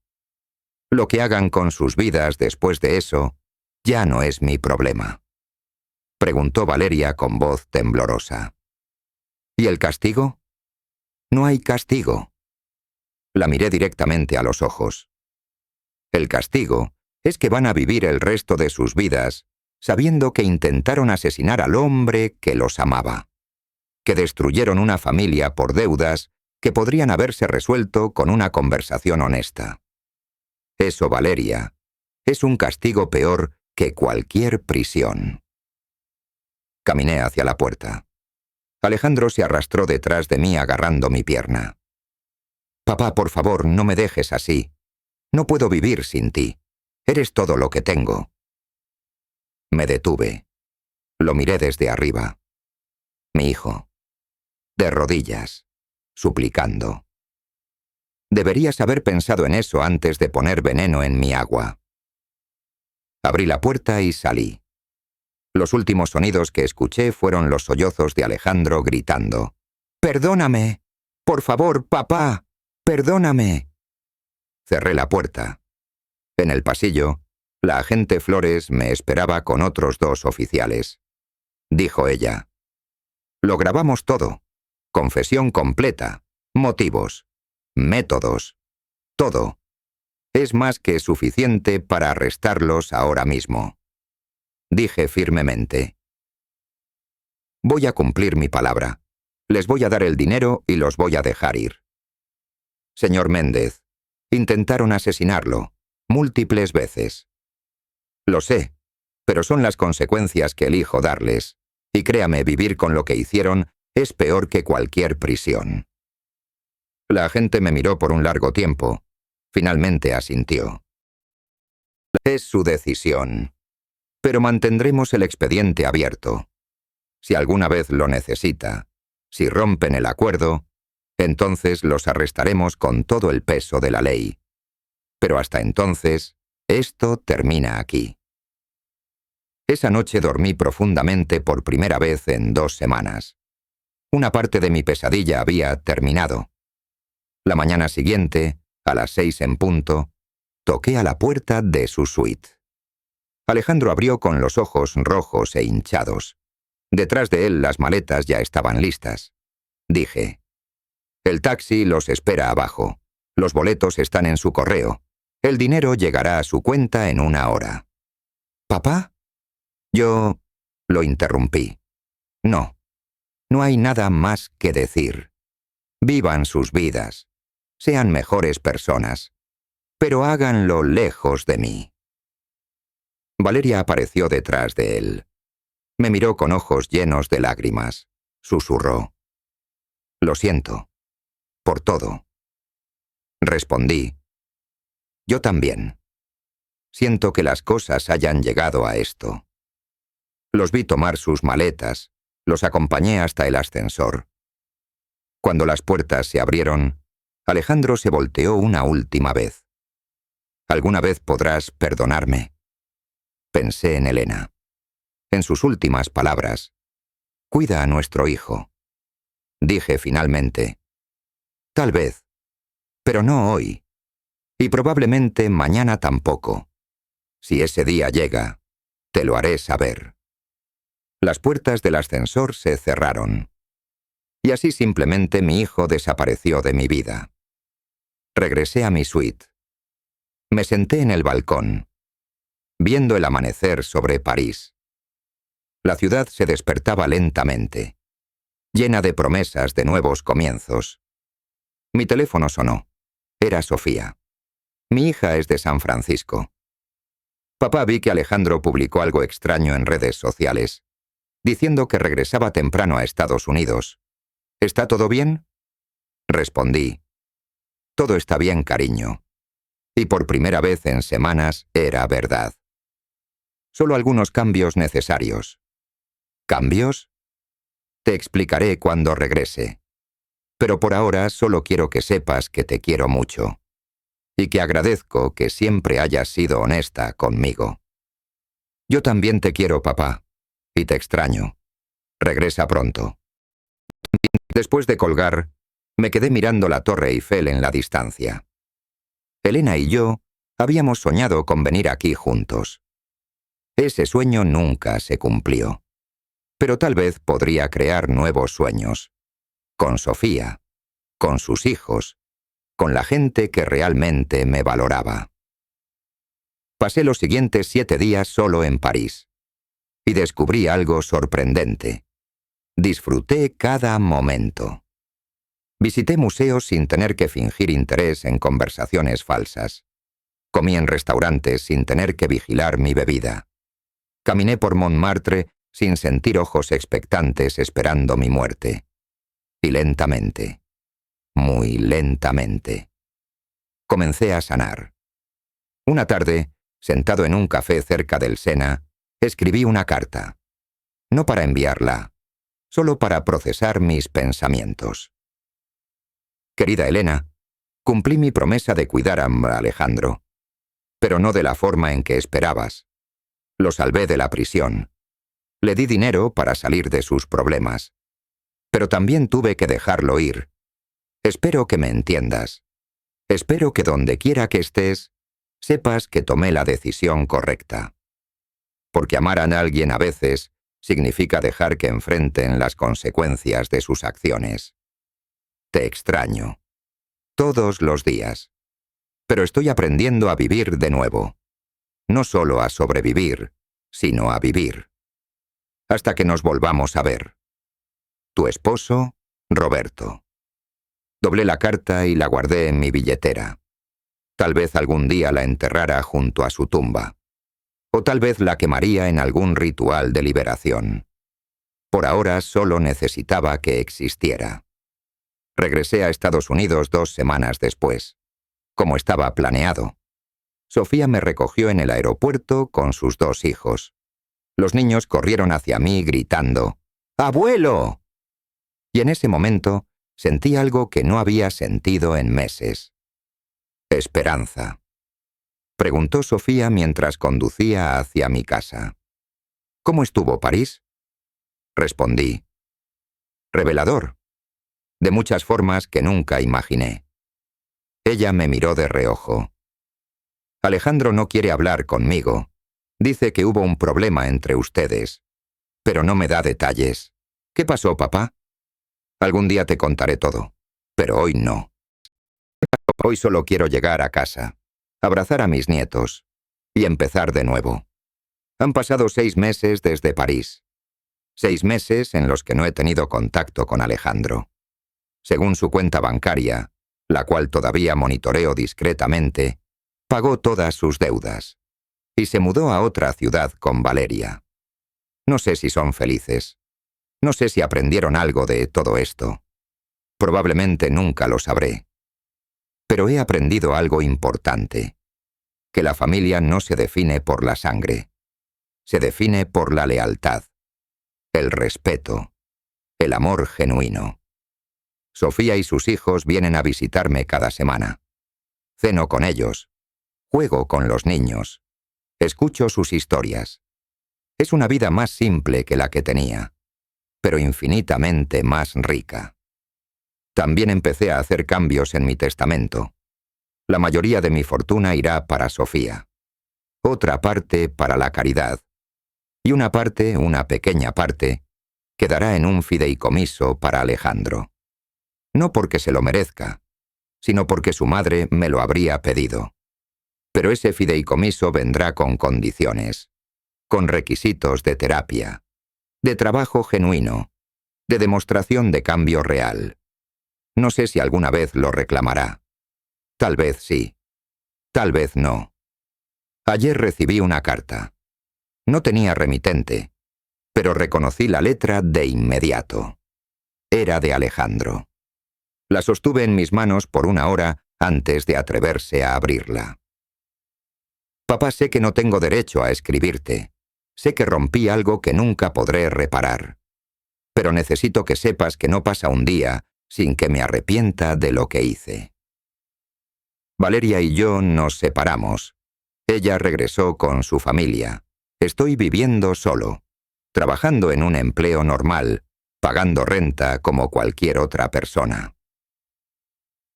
Lo que hagan con sus vidas después de eso ya no es mi problema. Preguntó Valeria con voz temblorosa. ¿Y el castigo? No hay castigo. La miré directamente a los ojos. El castigo es que van a vivir el resto de sus vidas sabiendo que intentaron asesinar al hombre que los amaba, que destruyeron una familia por deudas que podrían haberse resuelto con una conversación honesta. Eso, Valeria, es un castigo peor que cualquier prisión. Caminé hacia la puerta. Alejandro se arrastró detrás de mí agarrando mi pierna. «Papá, por favor, no me dejes así. No puedo vivir sin ti. Eres todo lo que tengo». Me detuve. Lo miré desde arriba. Mi hijo. De rodillas, suplicando. Deberías haber pensado en eso antes de poner veneno en mi agua. Abrí la puerta y salí. Los últimos sonidos que escuché fueron los sollozos de Alejandro gritando: «¡Perdóname! ¡Por favor, papá! ¡Perdóname!». Cerré la puerta. En el pasillo, la agente Flores me esperaba con otros 2 oficiales. Dijo ella: «Lo grabamos todo. Confesión completa. Motivos. Métodos. Todo. Es más que suficiente para arrestarlos ahora mismo». Dije firmemente: «Voy a cumplir mi palabra. Les voy a dar el dinero y los voy a dejar ir». Señor Méndez, intentaron asesinarlo, múltiples veces. Lo sé, pero son las consecuencias que elijo darles, y créame, vivir con lo que hicieron es peor que cualquier prisión. La agente me miró por un largo tiempo. Finalmente asintió. «Es su decisión. Pero mantendremos el expediente abierto. Si alguna vez lo necesita, si rompen el acuerdo, entonces los arrestaremos con todo el peso de la ley. Pero hasta entonces, esto termina aquí». Esa noche dormí profundamente por primera vez en 2 semanas. Una parte de mi pesadilla había terminado. La mañana siguiente, a las 6 en punto, toqué a la puerta de su suite. Alejandro abrió con los ojos rojos e hinchados. Detrás de él las maletas ya estaban listas. Dije: «El taxi los espera abajo. Los boletos están en su correo. El dinero llegará a su cuenta en 1 hora». «¿Papá?». Yo lo interrumpí. «No. No hay nada más que decir. Vivan sus vidas. Sean mejores personas. Pero háganlo lejos de mí». Valeria apareció detrás de él. Me miró con ojos llenos de lágrimas. Susurró: «Lo siento. Por todo». Respondí: «Yo también. Siento que las cosas hayan llegado a esto». Los vi tomar sus maletas. Los acompañé hasta el ascensor. Cuando las puertas se abrieron, Alejandro se volteó una última vez. «¿Alguna vez podrás perdonarme?». Pensé en Elena. En sus últimas palabras: «Cuida a nuestro hijo». Dije finalmente: «Tal vez, pero no hoy. Y probablemente mañana tampoco. Si ese día llega, te lo haré saber». Las puertas del ascensor se cerraron. Y así simplemente mi hijo desapareció de mi vida. Regresé a mi suite. Me senté en el balcón, viendo el amanecer sobre París. La ciudad se despertaba lentamente, llena de promesas de nuevos comienzos. Mi teléfono sonó. Era Sofía. Mi hija es de San Francisco. «Papá, vi que Alejandro publicó algo extraño en redes sociales, diciendo que regresaba temprano a Estados Unidos. ¿Está todo bien?». Respondí: «Todo está bien, cariño». Y por primera vez en semanas era verdad. Solo algunos cambios necesarios. ¿Cambios? Te explicaré cuando regrese. Pero por ahora solo quiero que sepas que te quiero mucho. Y que agradezco que siempre hayas sido honesta conmigo. Yo también te quiero, papá. Y te extraño. Regresa pronto». Después de colgar, me quedé mirando la Torre Eiffel en la distancia. Elena y yo habíamos soñado con venir aquí juntos. Ese sueño nunca se cumplió. Pero tal vez podría crear nuevos sueños. Con Sofía, con sus hijos, con la gente que realmente me valoraba. Pasé los siguientes 7 días solo en París. Y descubrí algo sorprendente. Disfruté cada momento. Visité museos sin tener que fingir interés en conversaciones falsas. Comí en restaurantes sin tener que vigilar mi bebida. Caminé por Montmartre sin sentir ojos expectantes esperando mi muerte. Y lentamente, muy lentamente, comencé a sanar. Una tarde, sentado en un café cerca del Sena, escribí una carta. No para enviarla, solo para procesar mis pensamientos. Querida Elena, cumplí mi promesa de cuidar a Alejandro, pero no de la forma en que esperabas. Lo salvé de la prisión. Le di dinero para salir de sus problemas. Pero también tuve que dejarlo ir. Espero que me entiendas. Espero que donde quiera que estés, sepas que tomé la decisión correcta. Porque amar a alguien a veces significa dejar que enfrenten las consecuencias de sus acciones. Te extraño. Todos los días. Pero estoy aprendiendo a vivir de nuevo. No solo a sobrevivir, sino a vivir. Hasta que nos volvamos a ver. Tu esposo, Roberto. Doblé la carta y la guardé en mi billetera. Tal vez algún día la enterrara junto a su tumba. O tal vez la quemaría en algún ritual de liberación. Por ahora solo necesitaba que existiera. Regresé a Estados Unidos 2 semanas después, como estaba planeado. Sofía me recogió en el aeropuerto con sus 2 hijos. Los niños corrieron hacia mí gritando, ¡Abuelo! Y en ese momento sentí algo que no había sentido en meses. Esperanza. Preguntó Sofía mientras conducía hacia mi casa. ¿Cómo estuvo París? Respondí. Revelador. De muchas formas que nunca imaginé. Ella me miró de reojo. Alejandro no quiere hablar conmigo. Dice que hubo un problema entre ustedes. Pero no me da detalles. ¿Qué pasó, papá? Algún día te contaré todo. Pero hoy no. Hoy solo quiero llegar a casa, abrazar a mis nietos y empezar de nuevo. Han pasado 6 meses desde París. 6 meses en los que no he tenido contacto con Alejandro. Según su cuenta bancaria, la cual todavía monitoreo discretamente, pagó todas sus deudas y se mudó a otra ciudad con Valeria. No sé si son felices. No sé si aprendieron algo de todo esto. Probablemente nunca lo sabré. Pero he aprendido algo importante. Que la familia no se define por la sangre. Se define por la lealtad, el respeto, el amor genuino. Sofía y sus hijos vienen a visitarme cada semana. Ceno con ellos. Juego con los niños. Escucho sus historias. Es una vida más simple que la que tenía, pero infinitamente más rica. También empecé a hacer cambios en mi testamento. La mayoría de mi fortuna irá para Sofía. Otra parte para la caridad. Y una parte, una pequeña parte, quedará en un fideicomiso para Alejandro. No porque se lo merezca, sino porque su madre me lo habría pedido. Pero ese fideicomiso vendrá con condiciones, con requisitos de terapia, de trabajo genuino, de demostración de cambio real. No sé si alguna vez lo reclamará. Tal vez sí. Tal vez no. Ayer recibí una carta. No tenía remitente, pero reconocí la letra de inmediato. Era de Alejandro. La sostuve en mis manos por 1 hora antes de atreverse a abrirla. Papá, sé que no tengo derecho a escribirte. Sé que rompí algo que nunca podré reparar. Pero necesito que sepas que no pasa un día sin que me arrepienta de lo que hice. Valeria y yo nos separamos. Ella regresó con su familia. Estoy viviendo solo, trabajando en un empleo normal, pagando renta como cualquier otra persona.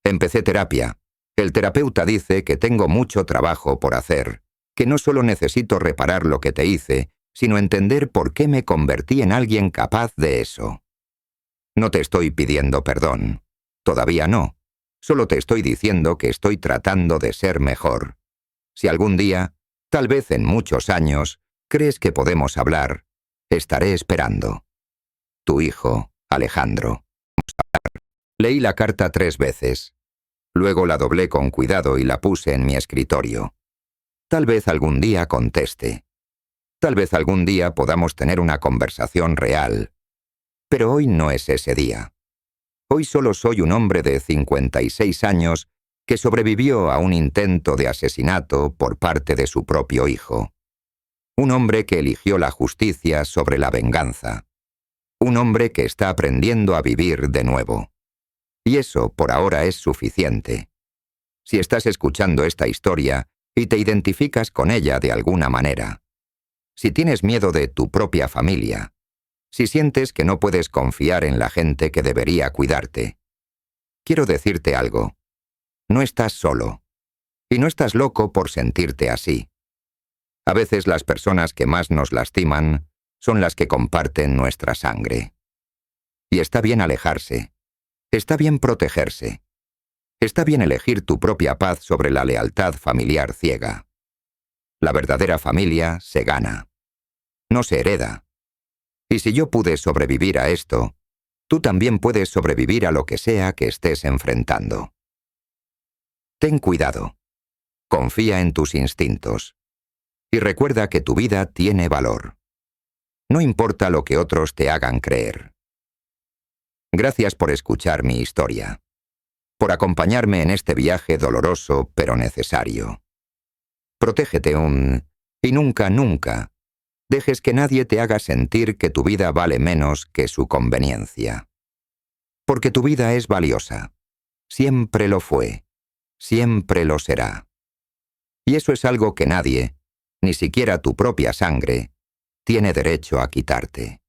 Empecé terapia. El terapeuta dice que tengo mucho trabajo por hacer, que no solo necesito reparar lo que te hice, sino entender por qué me convertí en alguien capaz de eso. No te estoy pidiendo perdón. Todavía no. Solo te estoy diciendo que estoy tratando de ser mejor. Si algún día, tal vez en muchos años, crees que podemos hablar, estaré esperando. Tu hijo, Alejandro. Leí la carta 3 veces. Luego la doblé con cuidado y la puse en mi escritorio. Tal vez algún día conteste. Tal vez algún día podamos tener una conversación real. Pero hoy no es ese día. Hoy solo soy un hombre de 56 años que sobrevivió a un intento de asesinato por parte de su propio hijo. Un hombre que eligió la justicia sobre la venganza. Un hombre que está aprendiendo a vivir de nuevo. Y eso por ahora es suficiente. Si estás escuchando esta historia y te identificas con ella de alguna manera, si tienes miedo de tu propia familia, si sientes que no puedes confiar en la gente que debería cuidarte, quiero decirte algo. No estás solo. Y no estás loco por sentirte así. A veces las personas que más nos lastiman son las que comparten nuestra sangre. Y está bien alejarse. Está bien protegerse. Está bien elegir tu propia paz sobre la lealtad familiar ciega. La verdadera familia se gana. No se hereda. Y si yo pude sobrevivir a esto, tú también puedes sobrevivir a lo que sea que estés enfrentando. Ten cuidado. Confía en tus instintos. Y recuerda que tu vida tiene valor. No importa lo que otros te hagan creer. Gracias por escuchar mi historia. Por acompañarme en este viaje doloroso pero necesario. Protégete y nunca, nunca dejes que nadie te haga sentir que tu vida vale menos que su conveniencia. Porque tu vida es valiosa. Siempre lo fue. Siempre lo será. Y eso es algo que nadie, ni siquiera tu propia sangre, tiene derecho a quitarte.